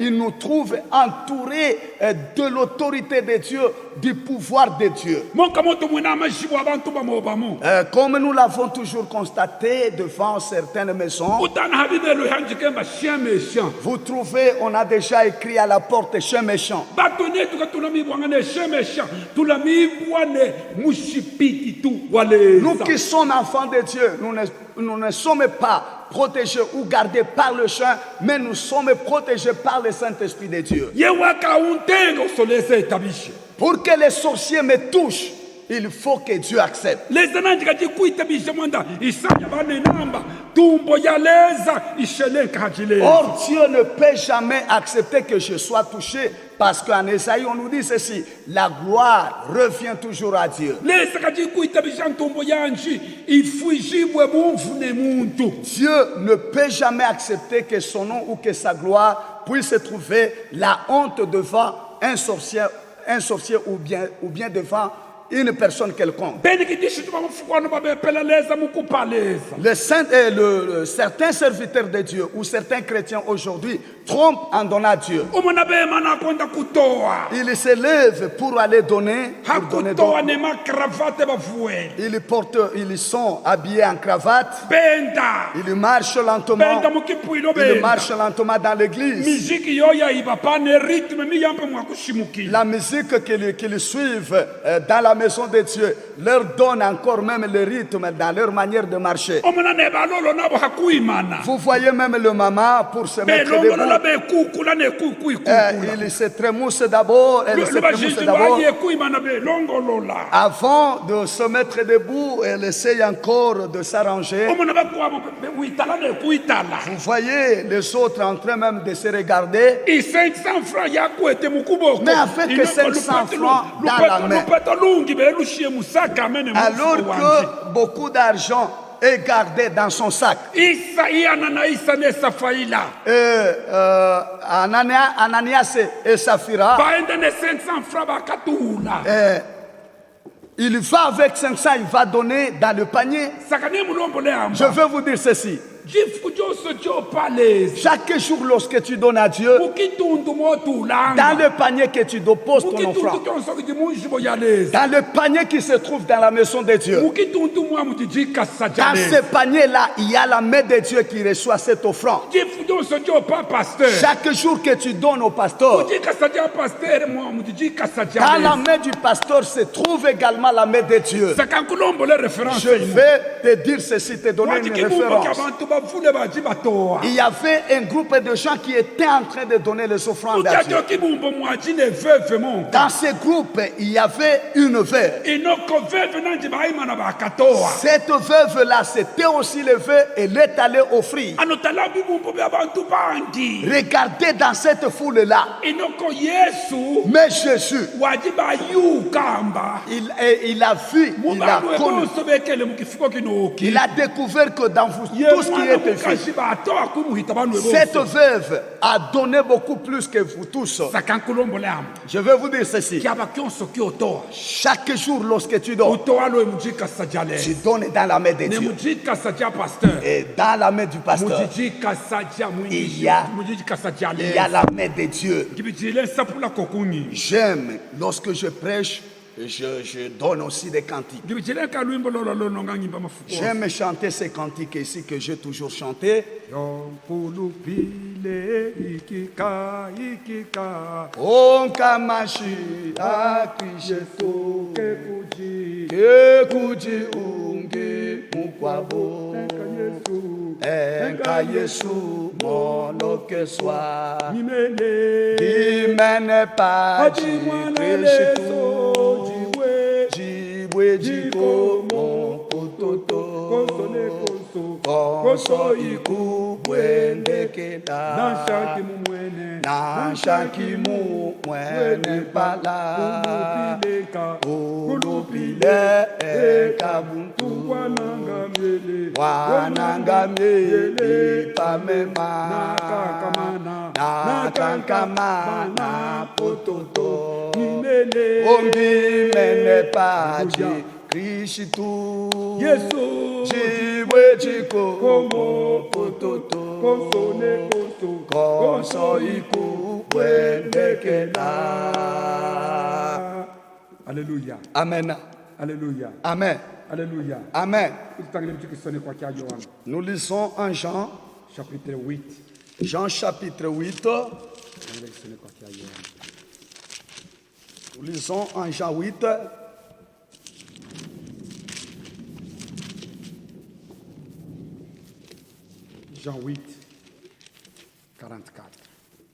ils nous trouvent entourés de l'autorité de Dieu, du pouvoir de Dieu. monka moto mwena amashibu abantu bamobamo Comme nous l'avons toujours constaté devant certaines maisons, utana habibelo yanjikemba chien méchant vous trouvez, on a déjà écrit à la porte chien méchant. bato netu Nous qui sommes enfants de Dieu, nous ne sommes pas protégés ou gardés par le chien, mais nous sommes protégés par le Saint-Esprit de Dieu. Pour que les sorciers me touchent, il faut que Dieu accepte. Or, Dieu ne peut jamais accepter que je sois touché, parce qu'en Esaïe, on nous dit ceci: la gloire revient toujours à Dieu. Dieu ne peut jamais accepter que son nom ou que sa gloire puisse trouver la honte devant un sorcier ou bien devant une personne quelconque. Certains serviteurs de Dieu ou certains chrétiens aujourd'hui trompent en donnant à Dieu. Ils se lèvent pour aller donner. Ils sont habillés en cravate. Ils marchent lentement. Ils marchent lentement dans l'église. La musique qu'ils suivent dans la maison de Dieu leur donne encore même le rythme dans leur manière de marcher. Vous voyez même le maman pour se mettre debout. Il se trémousse d'abord. Avant de se mettre debout, elle essaye encore de s'arranger. Vous voyez les autres en train même de se regarder. Mais avec que 500 francs dans la main, alors que beaucoup d'argent est gardé dans son sac. Ananias et Saphira, il va avec 500, il va donner dans le panier. Je veux vous dire ceci: chaque jour lorsque tu donnes à Dieu, dans le panier que tu déposes ton offrande, dans le panier qui se trouve dans la maison de Dieu, dans ce panier-là, il y a la main de Dieu qui reçoit cette offrande. Chaque jour que tu donnes au pasteur, dans la main du pasteur se trouve également la main de Dieu. Je vais te dire ceci, te donner une référence. Il y avait un groupe de gens qui étaient en train de donner les offrandes à Dieu. Dans ce groupe, il y avait une veuve. Cette veuve-là s'était aussi levée et elle est allée offrir. Regardez dans cette foule-là. Mais Jésus, il a vu, il a connu. Il a découvert que dans vous, tout ce qui était fait, cette veuve a donné beaucoup plus que vous tous. Je vais vous dire ceci: chaque jour lorsque tu donnes, tu donnes dans la main de Dieu. Et dans la main du pasteur, il y a la main de Dieu. J'aime lorsque je prêche, je donne aussi des cantiques. J'aime chanter ces cantiques ici que j'ai toujours chanté. Onkamashi akrisheto kekuji ungi mukwabo enka Yesu monoke swa imene paji krishitu jibwe jiko mokototo konso iku bwendekela nashakimu mwene pala ulupile kabuntu wanangamye pamema nakankamana pototo ongi mene paji Krishitu jibwe jiko pototo konso iku bwendekela. Alléluia. Amen. Alléluia. Amen. Alléluia. Amen. Nous lisons en Jean chapitre 8. Jean chapitre 8. Nous lisons en Jean 8, Jean 8, 44.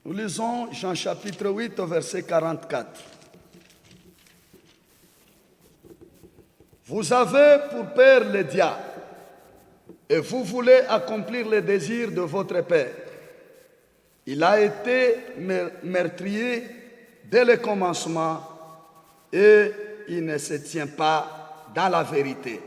nous lisons Jean chapitre 8 au verset 44. Vous avez pour père le diable et vous voulez accomplir les désirs de votre père. Il a été meurtrier dès le commencement et il ne se tient pas dans la vérité.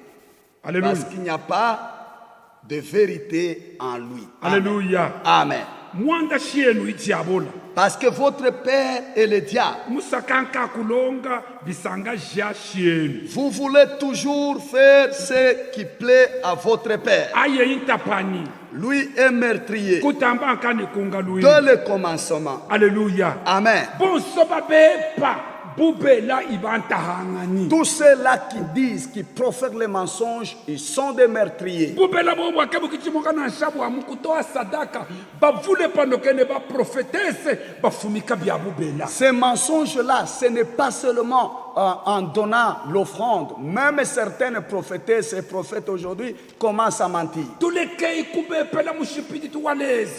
Alléluia. Parce qu'il n'y a pas de vérité en lui. Alléluia. Amen. Mwanga shienu itiabola. Parce que votre père est le diable. Musakanka kulonga bisanga ja shienu. Vous voulez toujours faire ce qui plaît à votre père. Aye intapani. Lui est meurtrier Kutamba nkane kunga lui. dès le commencement. Alléluia. Amen. Bon soba bepa. Bubela ibanta hangani. Tous ceux-là qui disent, qui profèrent les mensonges, ils sont des meurtriers. Bubela bobo akabu kichimoka na shabu amukutoa sadaka. Bavule pandokene ba prophétesse bafumika bya bubela. Ces mensonges-là, ce n'est pas seulement en donnant l'offrande. Même certaines prophétesses et prophètes aujourd'hui commencent à mentir.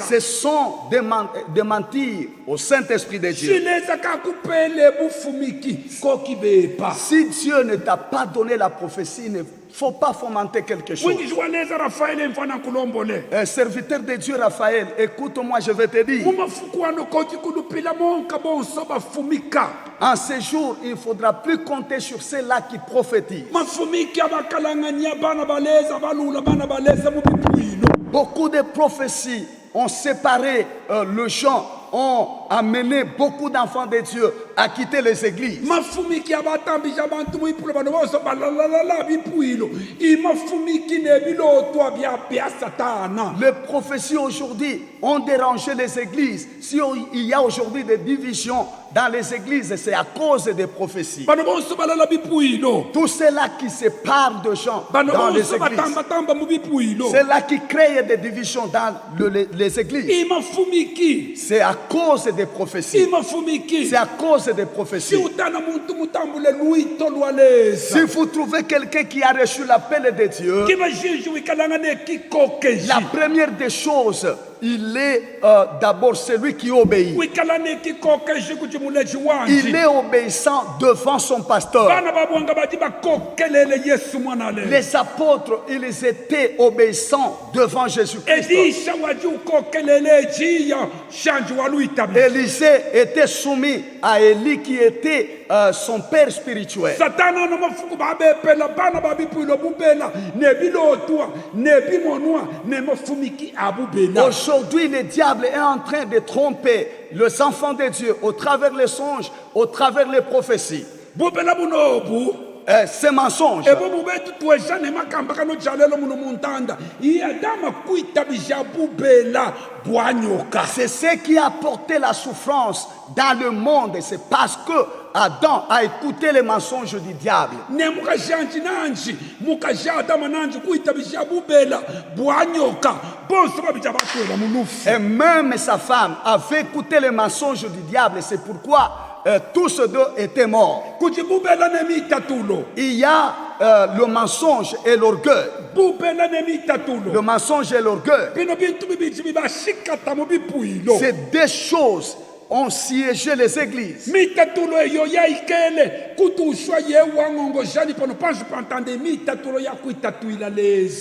Ce sont des mentir au Saint-Esprit de Dieu. Si Dieu ne t'a pas donné la prophétie, il ne faut pas fomenter quelque chose. Un serviteur de Dieu, Raphaël, écoute-moi, je vais te dire. En ces jours, il ne faudra plus compter sur ceux-là qui prophétisent. Beaucoup de prophéties ont séparé le champ, ont amené beaucoup d'enfants de Dieu à quitter les églises. Les prophéties aujourd'hui ont dérangé les églises. Si il y a aujourd'hui des divisions dans les églises, c'est à cause des prophéties. Tous ceux-là qui séparent de gens dans les églises, c'est là qui créent des divisions dans les églises. C'est à cause des prophéties. C'est à cause des prophéties. Si vous trouvez quelqu'un qui a reçu l'appel de Dieu, la première des choses, il est d'abord celui qui obéit. Il est obéissant devant son pasteur. Les apôtres, ils étaient obéissants devant Jésus-Christ. Élisée était soumis à Élie qui était son père spirituel. Aujourd'hui, le diable est en train de tromper les enfants de Dieu au travers les songes, au travers les prophéties. Ces mensonges. C'est ce qui a apporté la souffrance dans le monde. Et c'est parce que Adam a écouté les mensonges du diable. Et même sa femme avait écouté les mensonges du diable. C'est pourquoi tous ces deux étaient morts. Il y a le mensonge et l'orgueil. Le mensonge et l'orgueil. Ces deux choses ont siégé les églises.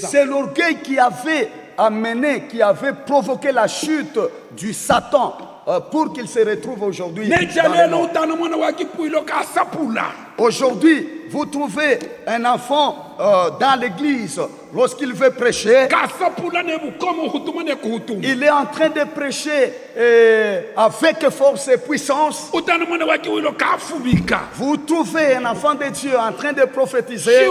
C'est l'orgueil qui avait amené, qui avait provoqué la chute du Satan pour qu'il se retrouve aujourd'hui dans le monde. Aujourd'hui, vous trouvez un enfant dans l'église, lorsqu'il veut prêcher, il est en train de prêcher avec force et puissance. Vous trouvez un enfant de Dieu en train de prophétiser.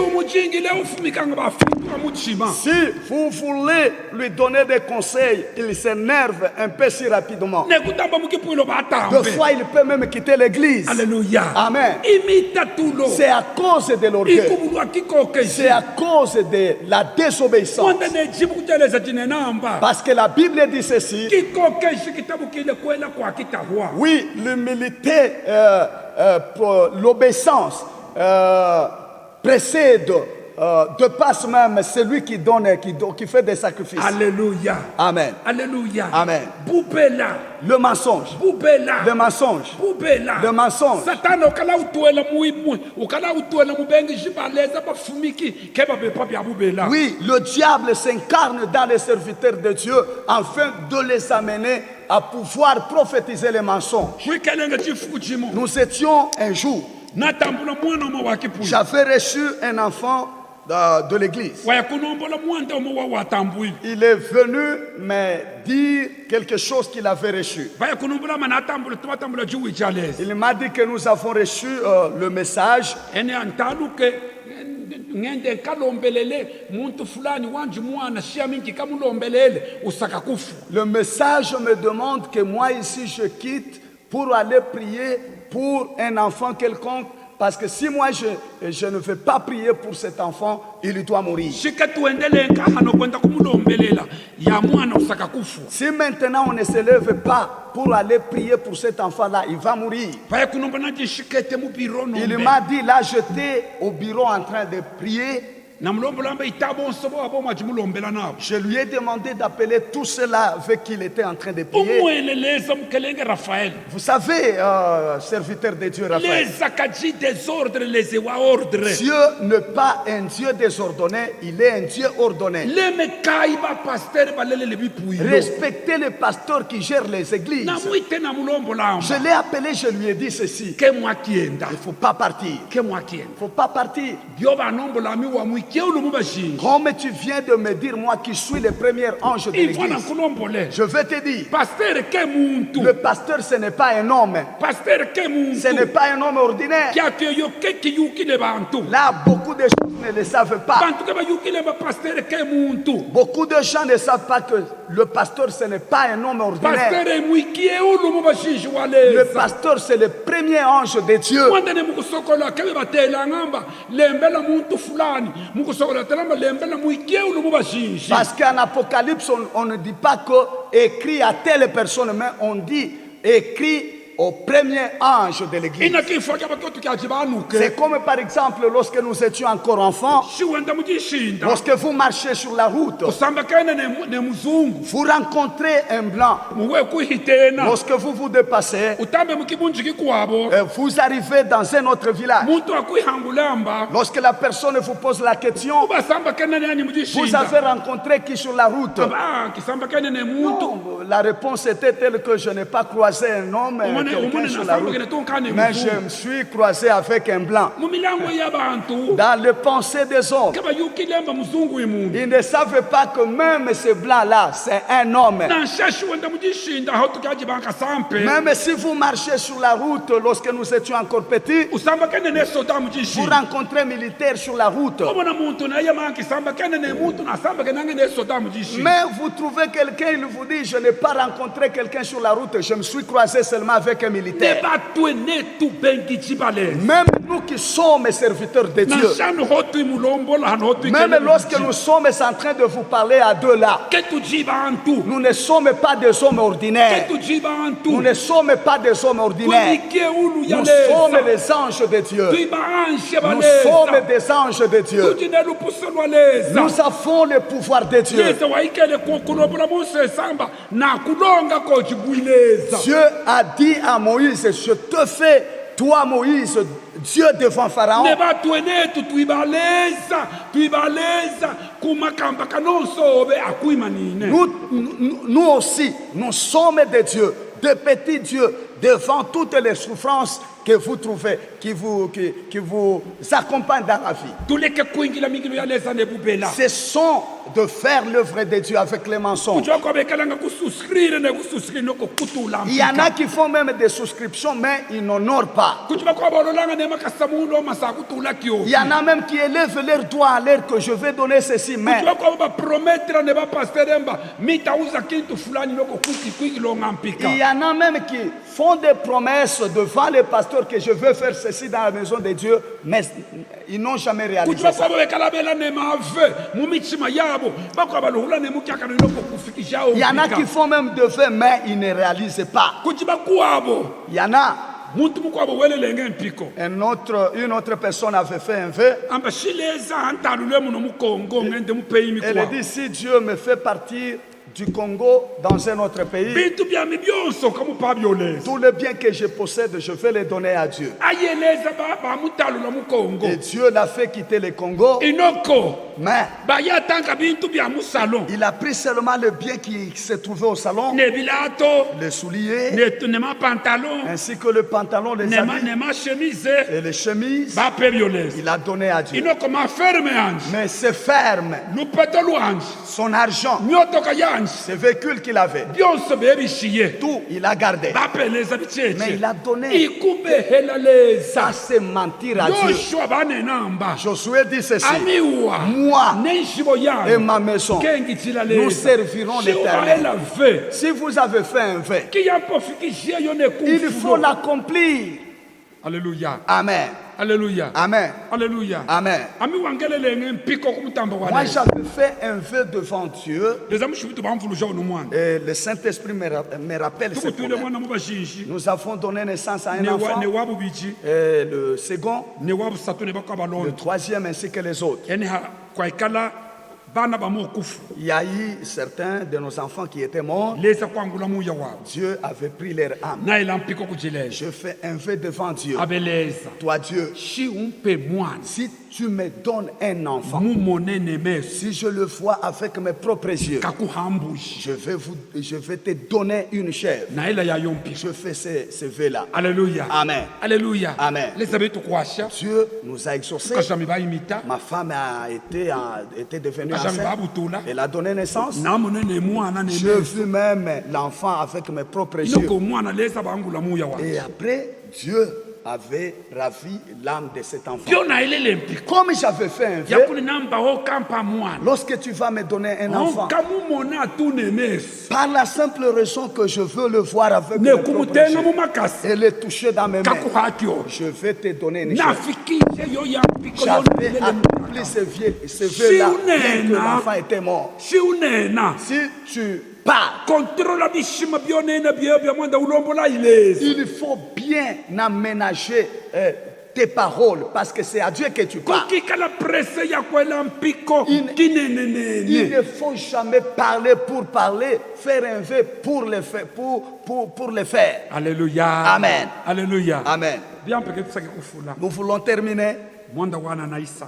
Si vous voulez lui donner des conseils, il s'énerve un peu si rapidement. Des fois, il peut même quitter l'église. Alléluia. Amen. C'est à cause de l'orgueil. C'est à cause de la désobéissance. wanda nejibu kuteleza tinenamba Parce que la Bible dit ceci. kikokeshi kitabu kile kwela kwa kitahwa Oui, l'humilité, pour l'obéissance précède, dépasse même celui qui donne, qui fait des sacrifices. Alléluia. Amen. Alléluia. Amen. Bubela. Le mensonge. Bubela. Le mensonge. Bubela. Le mensonge. Satana ukala utuela muimu, ukala utuela mubengi jibaleza bafumiki keba bepa bya bubela. Oui, le diable s'incarne dans les serviteurs de Dieu afin de les amener à pouvoir prophétiser les mensonges. Wikelenge chifukujimo. Nous étions un jour, Natambula mwana mo wakipu. j'avais reçu un enfant de l'église. Waya kunombola mwanda mo wa watambui. Il est venu me dire quelque chose qu'il avait reçu. Waya kunombola manatambula twatambula juwi jaleza. Il m'a dit que nous avons reçu le message. Ene antaluke ngende kalombelele muntu fulani wanji mwana shia mingi kamulombelele usaka kufu. Le message me demande que moi ici je quitte pour aller prier pour un enfant quelconque. Parce que si moi je ne vais pas prier pour cet enfant, il doit mourir. Shika tuendele nkahano kwenda kumulombelela ya mwana usaka kufu. Si maintenant on ne se lève pas pour aller prier pour cet enfant-là, il va mourir. Waya kunombana jishikete mu biro Il nombe. m'a dit, là j'étais au bureau en train de prier. Na mulombola mbe itabo nsobo abo majimulombela nabo. Je lui ai demandé d'appeler tous ceux-là avec qui il était en train de prier. Umweleleza mkelenge Raphaël. Vous savez, serviteur de Dieu, Raphaël, Les akaji désordre les ewa ordre. Dieu n'est pas un Dieu désordonné, il est un Dieu ordonné. Le mekai ba pasteur balele le bipuyo. Respectez les pasteurs qui gèrent les églises. Na muite na mulombola Je l'ai appelé, je lui ai dit ceci. ke mwakienda. Il ne faut pas partir. Ke mwakienda. Il ne faut pas partir. Dioba nombola mi wa mwike ulu mubashinji. Comme tu viens de me dire, moi qui suis le premier ange de Ivana l'église, kulombole. je vais te dire, Pasteur ke muntu. le pasteur ce n'est pas un homme. Pasteur ke muntu. Ce n'est pas un homme ordinaire. Kia ke yo ke kiyukile bantu. Là, beaucoup de gens ne le savent pas. Bantu ke bayukile ba pasteur ke muntu. Beaucoup de gens ne savent pas que le pasteur ce n'est pas un homme ordinaire. Pasteur mwikie ulu mubashinji Le waleza. pasteur c'est le premier ange de Dieu. Mwanda ne mukusokola kebe batela ngamba lembela muntu fulani mukusokola telamba lembela mwikie ulu mubashinji. Parce qu'en Apocalypse, on ne dit pas que écrit à telle personne, mais on dit écrit au premier ange de l'église. Ina kifo kya bakotu kya jibanuke. C'est comme par exemple lorsque nous étions encore enfants, Shiwenda mujishinda. lorsque vous marchez sur la route, Usamba kene ne muzungu. vous rencontrez un blanc. Muwe kuhitena. Lorsque vous vous dépassez, Utambe mukibunjiki kwabo. vous arrivez dans un autre village. Muntu akuihangulamba. Lorsque la personne vous pose la question, Ubasamba kene ne vous mujishinda. avez rencontré qui sur la route? Ah, kisamba kene ne muntu. Non, la réponse était telle que je n'ai pas croisé un homme, quelqu'un sur la route, mais je me suis croisé avec un blanc. Mumilango ya bantu. Dans les pensées des hommes, Kaba yukilemba muzungu imundu. ils ne savent pas que même ce blanc-là, c'est un homme. Na shashi wenda mujishinda hotu kya jibanka sampe. Même si vous marchez sur la route lorsque nous étions encore petits, Usamba kene ne soda vous mujishinda. rencontrez militaires sur la route. Omona muntu na yama kisamba kene ne muntu na samba kene ne soda mujishinda. Mais vous trouvez quelqu'un, il vous dit, je n'ai pas rencontré quelqu'un sur la route, je me suis croisé seulement avec un Ne militaire. batwe ne tu bengi chibale. Même nous qui sommes serviteurs de Na Dieu, shanu hotu mulombola han hotu même lorsque nous sommes en train de vous parler à deux là, ketu jibantu. nous ne sommes pas des hommes ordinaires. Ketu jibantu. Nous ne sommes pas des hommes ordinaires. Tuike ulu ya Nous leza. sommes les anges de Dieu. Tuiba anshe Nous baleza. sommes des anges de Dieu. Tujine lupuselwa leza. Nous avons le pouvoir de Dieu. Leza waikele kulobola mose samba na kulonga ko jibwileza. Dieu a dit à Moïse, je te fais, toi Moïse, Dieu devant Pharaon. Ne batwe netu tuibaleza kumakamba kanonsobe akuimanine. Nous aussi, nous sommes des dieux, des petits dieux, devant toutes les souffrances que vous trouvez, qui vous accompagnent dans la vie. Tuleke kuingila mingilo ya leza ne bubela. Ce sont de faire l'œuvre de Dieu avec les mensonges. Kujua kwa bekalanga kususkrire ne kususkrire no kutula. Il y en a qui font même des souscriptions, mais ils n'honorent pas. Kujua kwa bololanga ne makasamulo masakutula kyo. Il y en a même qui élèvent leurs doigts à l'air que je vais donner ceci, mais Kujua kwa ba promettre ne ba pasteremba mitauza kintu fulani no kuki longa mpika. il y en a même qui font font des promesses devant les pasteurs que je veux faire ceci dans la maison de Dieu, mais ils n'ont jamais kuti réalisé ça. vakwavo vekalabela nemave mumitima yavo vakwava lohula nemukyaka nenoko kufikisha Il y en a qui font même de faits, mais ils ne réalisent pas. kuti vakuwavo Il y en a. muntu mukwavo welelenge mpiko Une autre personne avait fait un vœu. amba xileza hantalule muno mukongo ngende mupeyi Elle a mikwavo dit, si Dieu me fait partir du Congo dans un autre pays, bintu byami byonso kamupa byoleza tous les biens que je possède, je vais les donner à Dieu. ayeleza bamutalula mukongo Et Dieu l'a fait quitter le Congo, inoko mais bayatanga bintu bya musalon il a pris seulement le bien qui se trouvait au salon, nebilato les souliers, nemapantalon ainsi que le pantalon, les habits nemachemise et les chemises. bape byoleza Il a donné à Dieu. inoko maferme yanje Mais ses fermes, lupeto lwanje son argent, myotoka yanje ses véhicules qu'il avait, byonso bebishiye tout, il a gardé. bapeleza Mais bicheche il a donné. ikubehela leza Ça, c'est mentir à Dieu. yoshua banenamba Josué dit ceci, amiwa moi nenjibo et yami ma maison, kengitila nous leza servirons l'Éternel. shiwaela ve Si vous avez fait un vœu, kiyampofikishie yo il faut nekufulo l'accomplir. Alléluia Amen. Alléluia Amen. Alléluia Amen. ami wangelelenge mpiko kumutambo Moi, wa j'avais fait un vœu devant Dieu leza mushibitu bamvuluja uno mwana et le Saint-Esprit me rappelle ce tukutwile problème. mwana mubashinji Nous avons donné naissance à un enfant, newabubiji et le second, newabusatu ne bakwa le balonda troisième ainsi que les autres. ene kwaikala bana bamokufu Il y a eu certains de nos enfants qui étaient morts. leza kwangula muya wabo Dieu avait pris leur âme. naela mpiko kujileja Je fais un vœu devant Dieu. abeleza Toi, Dieu, shi umpe mwana si tu me donnes un enfant, mumonene meso si je le vois avec mes propres yeux, kakuhambushi je vais te donner une chèvre. naela yayo mpiko Je fais ce vœu-là. Alléluia Amen. Alléluia Amen. leza betu kwasha Dieu nous a exaucés. kashami bayimita Ma femme était devenue kashami enceinte. babutula Elle a donné naissance. namonene mwana J'ai neme vu même l'enfant avec mes propres yeux. inoko mwana leza bangula muya wabo Et après, Dieu avait ravi l'âme de cet enfant. pyo naelele mpiko Comme j'avais fait un vœu, yakuni namba okampa mwana lorsque tu vas me donner un enfant, kamumona atune meso par la simple raison que je veux le voir avec mes propres nekumutenga yeux mumakasi et le toucher dans mes mains, kakuhatyo je vais te donner une chèvre. nafikishe yo ya mpiko J'avais accompli ce vœu-là bien que l'enfant était mort. si unena Si tu pars, kontrola bishima byonena byeyo bya mwanda ulombola ilezi il faut bien aménager tes paroles parce que c'est à Dieu que tu parles. kukikala presse ya kwela mpiko Il ne kinenenene faut jamais parler pour parler, faire un vœu pour le faire. Pour le faire. Alléluia Amen. Alléluya Amen. bien peke tusake kufula Nous voulons terminer. mwanda wana naisa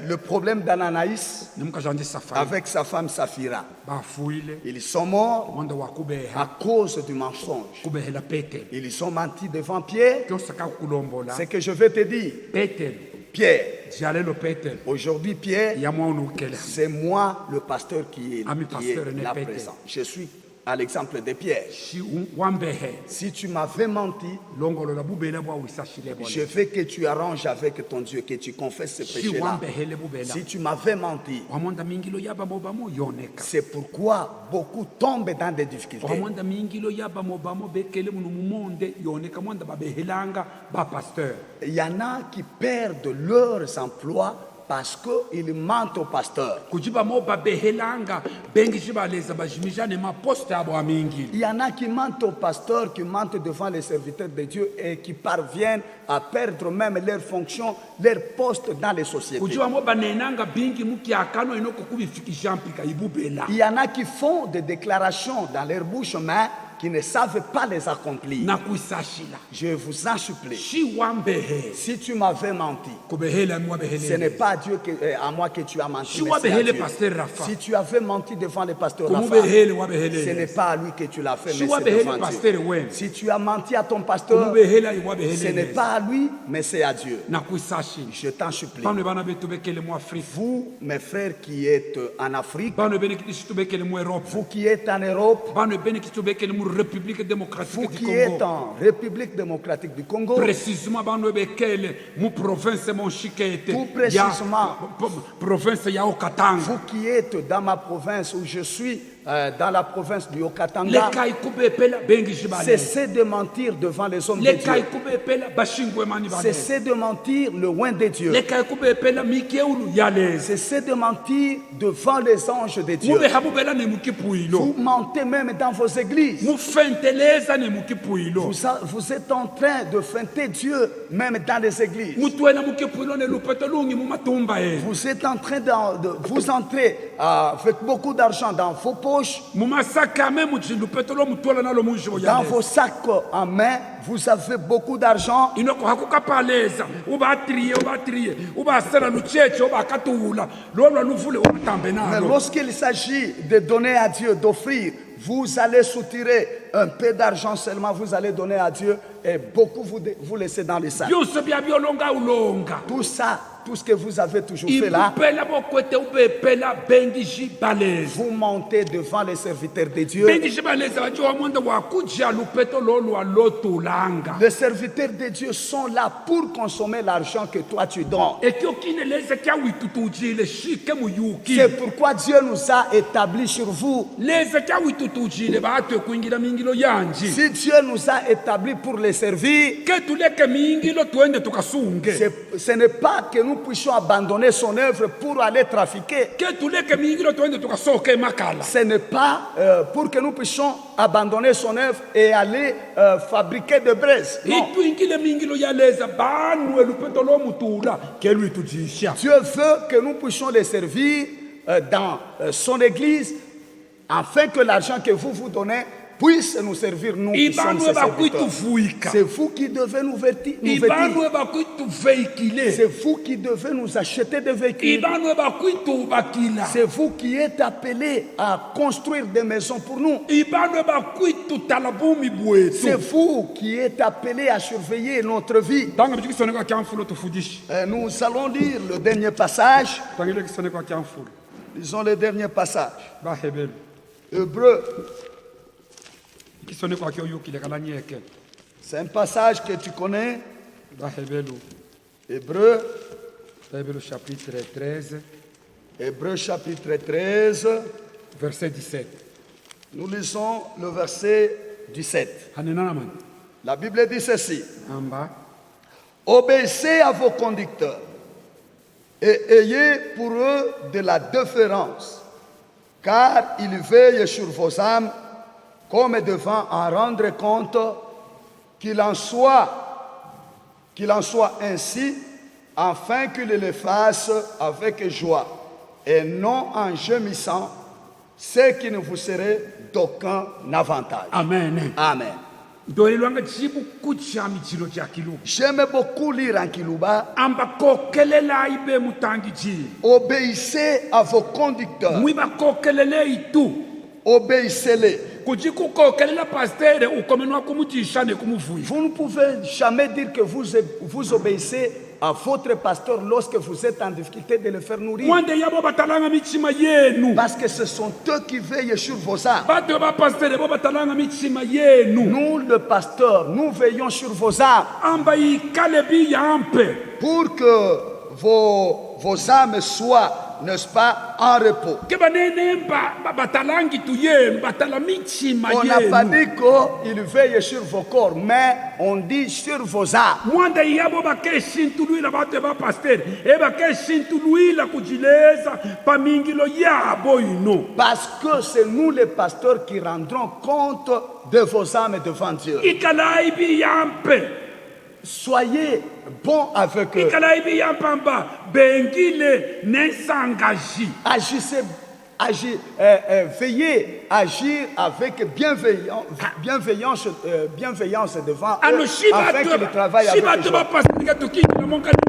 Le problème d'Ananaïs nemukajanje safari avec sa femme Saphira. bafuile Ils sont morts mwanda à wakubeha cause du mensonge. kubehela petelo Ils sont mentis devant Pierre. kyosaka kulombola C'est que je vais te dire, petelo Pierre, jalelo petelo aujourd'hui Pierre, ya mwana ukela c'est moi le pasteur qui Ami est pasteur ne là pète. présent. Je suis à l'exemple de Pierre. shi wambehe Si tu m'avais menti, longolola bubela bwa wisashile je veux que tu arranges avec ton Dieu, que tu confesses ce shi péché-là. wambehele bubela Si tu m'avais menti, wamonda mingilo yaba mobamo yoneka c'est pourquoi beaucoup tombent dans des difficultés. wamonda mingilo yaba mobamo bekele muno mumonde yoneka mwanda babehelanga ba pasteur Il y en a qui perdent leurs emplois parce qu'ils mentent au pasteur. kujiba mo babehelanga bengi shibaleza bajimijane maposte abo amingilo Il y en a qui mentent au pasteur, qui mentent devant les serviteurs de Dieu et qui parviennent à perdre même leur fonction, leur poste dans les sociétés. kujiba mo banenanga bingi mukiakano inoko kubifikisha mpika ibubela Il y en a qui font des déclarations dans leur bouche, mais qui ne savent pas les accomplir. na kuisashila Je vous en supplie, shi wambehe si tu m'avais menti, kubehela ce mwabehele n'est pas à Dieu à moi que tu as menti, shi mais c'est à wabehele Dieu. pasteur Rafa Si tu avais menti devant le pasteur Rafa, kumubehele ce wabehele n'est pas à lui que tu l'as fait, shi mais c'est wabehele devant Dieu. pasteur wenu Si tu as menti à ton pasteur, kumubehela ce n'est iwabehele pas à lui, mais c'est à Dieu. na kuisashila Je t'en supplie. bano bana betu bekele mu Afrika Vous, mes frères qui êtes en Afrique, bano bene kiti tubekele mu Europe vous qui êtes en Europe, bano bene kiti tubekele mu République démocratique vous du qui êtes Congo en République démocratique du Congo, précisément bano bekele mu province mon shikete Tout précisément. province ya Okatanga vous qui êtes dans ma province où je suis, dans la province du le Okatanga, kai kube pela bengi jibaleza cessez de mentir devant les hommes de le Dieu. kai kube pela bashingwe mani baleza Cessez de mentir loin de Dieu. le kai kube pela mikeulu yaleza Cessez de mentir devant les anges de Dieu. mube habubela ne mukipuilo Vous mentez même dans vos églises. mufenteleza ne mukipuilo Vous êtes en train de feinter Dieu même dans les églises. mutwena mukipuilo ne lupeto lungi mumatumba e Vous êtes en train de vous entrer avec beaucoup d'argent dans vos poches, mumasaka me muti lupeto lo mutwala nalo munjibo dans yaleza vos sacs en main. Vous avez beaucoup d'argent. inoko hakukapaleza ubatriye ubasela lucheche ubakatula lolwa luvule ubatambe Mais nalo lorsqu'il s'agit de donner à Dieu, d'offrir, vous allez soutirer un peu d'argent seulement, vous allez donner à Dieu et beaucoup vous laissez dans les sacs. byose byabyolonga ulonga Tout ça, tout ce que vous avez toujours fait là, ibupela bokwete ubepela bengi jibaleza vous montez devant les serviteurs de Dieu. bengi jibaleza bajiwa mwenda wakujia lupeto lolwa lotulanga Les serviteurs de Dieu sont là pour consommer l'argent que toi tu donnes. ekyokineleze kyawitutujile shike muyuki C'est pourquoi Dieu nous a établis sur vous. leze kyawitutujile batwe kuingira mingilo yanji Si Dieu nous a établis pour les servir, ketuleke mingilo twende tukasunge ce n'est pas que nous puissions abandonner son œuvre pour aller trafiquer. ketuleke mingilo twende tukasoke makala Ce n'est pas pour que nous puissions abandonner son œuvre et aller fabriquer de braise. Non. itwingile mingilo yaleza banwe lupeto lomutula kelwitujisha Dieu veut que nous puissions les servir dans son église afin que l'argent que vous donnez puisse nous servir, nous qui sommes ses ibanwe serviteurs. bakwituvuika C'est vous qui devez nous vêtir. ibanwe bakwituveikile C'est vous qui devez nous acheter des véhicules. ibanwe bakwitubakila C'est vous qui êtes appelés à construire des maisons pour nous. ibanwe bakwitutala bumi C'est bwetu vous qui êtes appelés à surveiller notre vie. tanga bikisonekwa kyamfulo tufundishe Nous allons lire le dernier passage. tangile kisonekwa kyamfulo Lisons le dernier passage. bahebelu Hébreu, kisonekwa kyoyukile kalanyeke c'est un passage que tu connais. bahebelu Hébreu, bahebelu chapitre 13 Hébreu chapitre 13. verset 17 Nous lisons le verset 17. hanenanaman La Bible dit ceci. amba Obéissez à vos conducteurs et ayez pour eux de la déférence, car ils veillent sur vos âmes comme devant en rendre compte, qu'il en soit ainsi, afin qu'ils le fassent avec joie et non en gémissant, ce qui ne vous serait d'aucun avantage. amen Amen. ndolelwanga chibu kucha michilo cha kiluba J'aime beaucoup lire en Kiluba. amba kokelela ibe mutangi ji Obéissez à vos conducteurs. mwiba kokelele itu Obéissez-les. kuji kukokelela pastere ukomenwa kumujisha ne kumuvuya Vous ne pouvez jamais dire que vous obéissez à votre pasteur lorsque vous êtes en difficulté de le faire nourrir. mwande yabo batalanga michima yenu Parce que ce sont eux qui veillent sur vos âmes. bato ba pastere bo batalanga michima yenu Nous, le pasteur, nous veillons sur vos âmes amba ikale bi yampe pour que vos âmes soient, n'est-ce pas, en repos. ke banene batalangi tu yenu batala michima On n'a pas yenu dit qu'il veille sur vos corps, mais on dit sur vos âmes. mwanda yabo bakeshintuluila bato ba pastere e bakeshintuluila kujileza pamingilo yabo ino Parce que c'est nous les pasteurs qui rendrons compte de vos âmes devant Dieu. ikalai bi yampe Soyez bons avec eux. ikalai bi yampamba bengile nensangaji Agissez, veillez à agir avec bienveillance devant eux, ano afin qu'ils travaillent avec shibato joie. bapasika tukingila monka nensangaji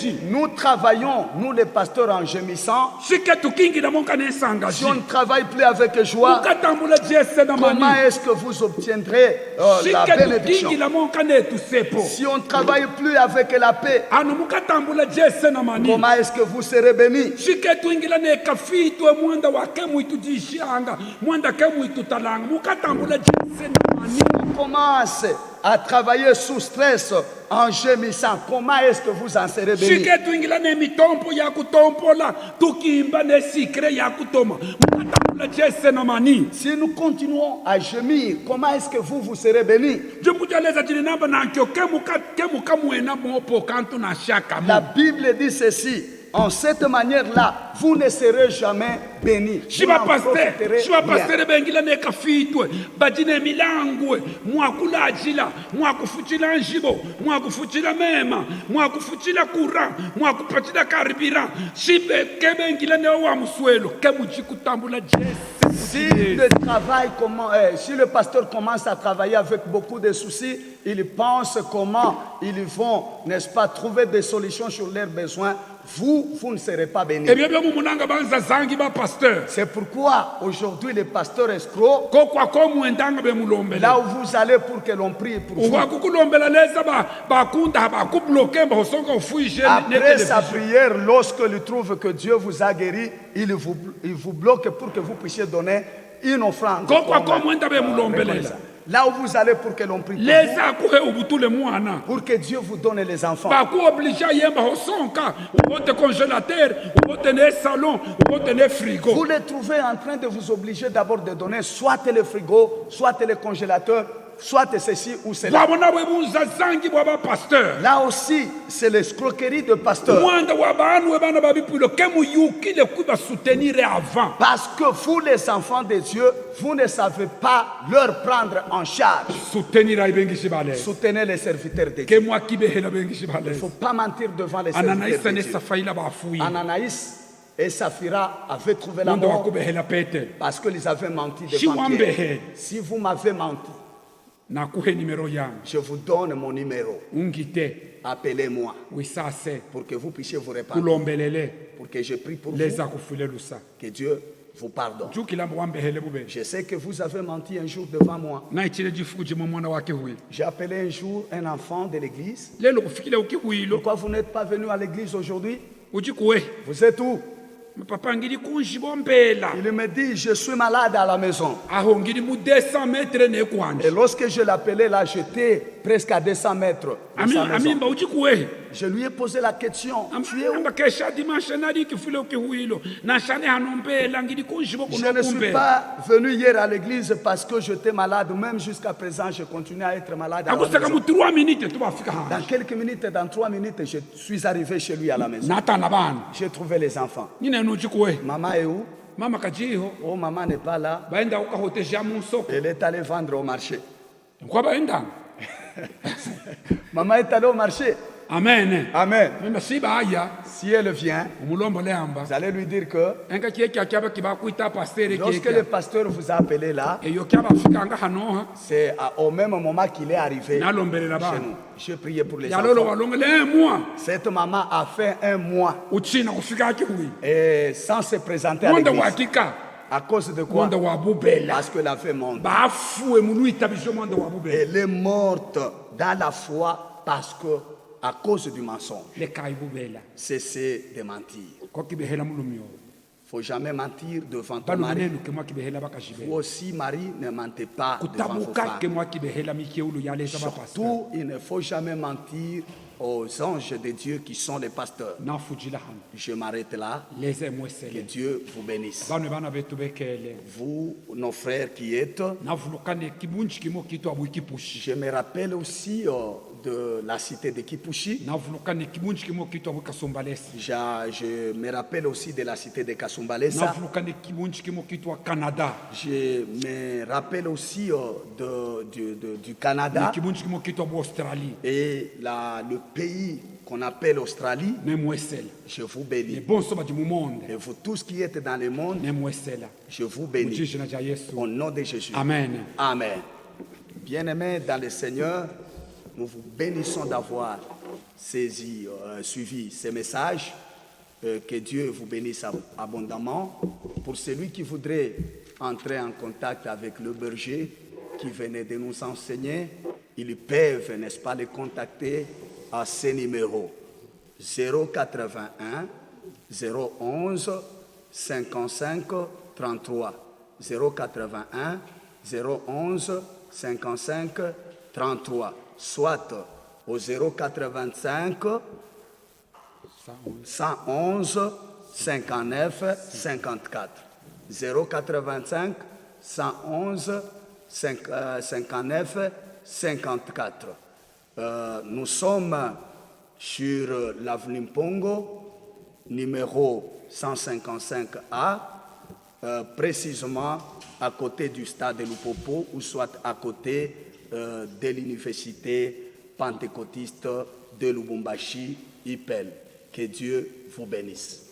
Si nous travaillons, nous les pasteurs en gémissant, sike tukingila monka si nensangaji on ne travaille plus avec joie, ukatambula jese na comment mani est-ce que vous obtiendrez la sike bénédiction? tukingila monka netusepo Si on ne travaille plus avec la paix, ano mukatambula jese na mani comment est-ce que vous serez bénis? sike tuingila nekafitwe mwanda wake mwitujishanga mwanda ke mwitutalanga mukatambula jese na mani On commence à travailler sous stress en gémissant, comment est-ce que vous en serez bénis? Shike tuingila ne mitompo ya kutompola tukimba ne sikre ya kutoma mukatambula jese na mani. Si nous continuons à gémir, comment est-ce que vous serez bénis? Jumbujaleza jilinamba na nkyo kemuka muena mopo kantu na shaka. La Bible dit ceci, en cette manière-là, vous ne serez jamais bénis. Vous Shiba n'en profiterez pastere rien. bengila ne kafitwe bajine milangwe mwakulajila mwakufuchila njibo mwakufuchila mema mwakufuchila kura mwakupachila karibira shibe kebengila ne wa muswelo kemujikutambula jese. Si le pasteur commence à travailler avec beaucoup de soucis, il pense comment ils vont, n'est-ce pas, trouver des solutions sur leurs besoins. Vous ne serez pas bénis. Ebyo byo mumunanga banza zangi ba pasteur C'est pourquoi aujourd'hui les pasteurs escrocs, ko kwa ko muendanga be mulombela là où vous allez pour que l'on prie pour vous, uwa kukulombela leza ba kunda ba kubloquer ba songa ufuije après sa prière, lorsqu'il trouve que Dieu vous a guéri, il vous bloque pour que vous puissiez donner une offrande. ko kwa ko muenda be mulombelela Là où vous allez pour que l'on prie pour leza kuhe ubutule mwana vous, pour que Dieu vous donne les enfants. ba ku oblige yemba hosonka ubote congélateur ubote ne salon ubote ne frigo. Vous les trouvez en train de vous obliger d'abord de donner soit le frigo, soit le congélateur, soit ceci ou cela. Wabona bwe bunza zangi bwa ba pasteur Là aussi, c'est l'escroquerie de pasteur. mwanda wa banu bana babipilo kemu yukile kuba soutenir avant. Parce que vous, les enfants de Dieu, vous ne savez pas leur prendre en charge. Soutenir ay bengi shibale Soutenez les serviteurs de Dieu. kemu akibehela bengi shibale Il ne faut pas mentir devant les ananaisa serviteurs ne de Dieu. safaila ba fuyi Ananaïs et Saphira avaient trouvé la mwanda wa mort kubehela pete parce qu'ils avaient menti devant Shiwambehe. Pierre. Si vous m'avez menti, na kuhe numero yangu je vous donne mon numéro. ungite Appelez-moi wisase pour que vous puissiez vous répandre, kulombelele pour que je prie pour vous, leza kufulelusa que Dieu vous pardonne. jukilamba wambehele bube Je sais que vous avez menti un jour devant moi. na ichile jifuji mu mwana wake huyi J'ai appelé un jour un enfant de l'église. lelo kufikile ukihuyilo Pourquoi vous n'êtes pas venu à l'église aujourd'hui? ujikuwe Vous êtes où? papa ngili kunjibombela Il me dit, je suis malade à la maison. aho ngili mu 200 metre ne kwanje Et lorsque je l'appelais là, j'étais presque à 200 mètres de sa maison. amimba ujikuwe Je lui ai posé la question, tu es où? amba kesha dimanche nali kifile ukihuyilo na shane hanombela ngili kunjibo Je ne suis kunokumbela pas venu hier à l'église parce que j'étais malade. Même jusqu'à présent, je continue à être malade à la akusaka maison. mu 3 minutes tubafika Dans hanje quelques minutes, dans 3 minutes, je suis arrivé chez lui à la maison. natana bana J'ai trouvé les enfants. nina nujikuwe Maman est où? mama kajiho Oh, maman n'est pas là. baenda ukahoteja mu soko Elle est allée vendre au marché. kwa baenda Maman est allée au marché. amen Amen. mimba sibaya Si elle vient, umulombo leamba vous allez lui dire que enga kieki akiaba kibakuita pastere lorsque kieki le pasteur vous a appelé là, eyo kiabafika anga hanoha c'est au même moment qu'il est arrivé nalombelela chez bana nous. Je priais pour les yalolo enfants. walongele moi Cette maman a fait un mois uchina kufika akihui et sans se présenter à mwanda l'église. wakika À cause de quoi? mwanda wa bubela Parce que la fait monte. bafue munu itabisho mwanda wa bubela Elle est morte dans la foi parce que, à cause du mensonge, le kai bubela cessez de mentir. ko kibehela mulumyo Il ne faut jamais mentir devant ton balo mari. menenu ke mwa kibehela Vous bakashibela aussi, Marie, ne mentez pas devant vos kutabuka ke femmes. mwa kibehela mikiulu yaleza ba pastor Surtout, il ne faut jamais mentir aux anges de Dieu qui sont les pasteurs. nafujila hano Je m'arrête là. leze Que mwesele Dieu vous bénisse. bano bana betu bekele Vous, nos frères qui êtes, navulukane kibunji kimo kitu abu ikipushi je me rappelle aussi de la cité de Kipushi. navulukane kibunji kimo kitu abu kasombalesi Je me rappelle aussi de la cité de Kasumbalesa. navulukane kibunji kimo kitu wa Canada Je me rappelle aussi du na Canada kibunji kimo kitu abu Australie et le pays qu'on appelle Australie. ne mwesela Je vous ne bénis. bonso badi mu monde Et vous tous qui êtes dans le monde, ne mwesela je vous bénis. mujiji ja Yesu Au nom de Jésus. amen Amen. Bien-aimés dans le Seigneur, nous vous bénissons d'avoir suivi ces messages. Que Dieu vous bénisse abondamment. Pour celui qui voudrait entrer en contact avec le berger qui venait de nous enseigner, ils peuvent, n'est-ce pas, les contacter à ces numéros 081 011 55 33 081 011 55 33, soit au 085 111 59 54. 085 111 59 54. Nous sommes sur l'avenue Mpongo, numéro 155A, précisément à côté du stade de Lupopo, ou soit à côté de l'université pentecôtiste de Lubumbashi, IPEL. Que Dieu vous bénisse.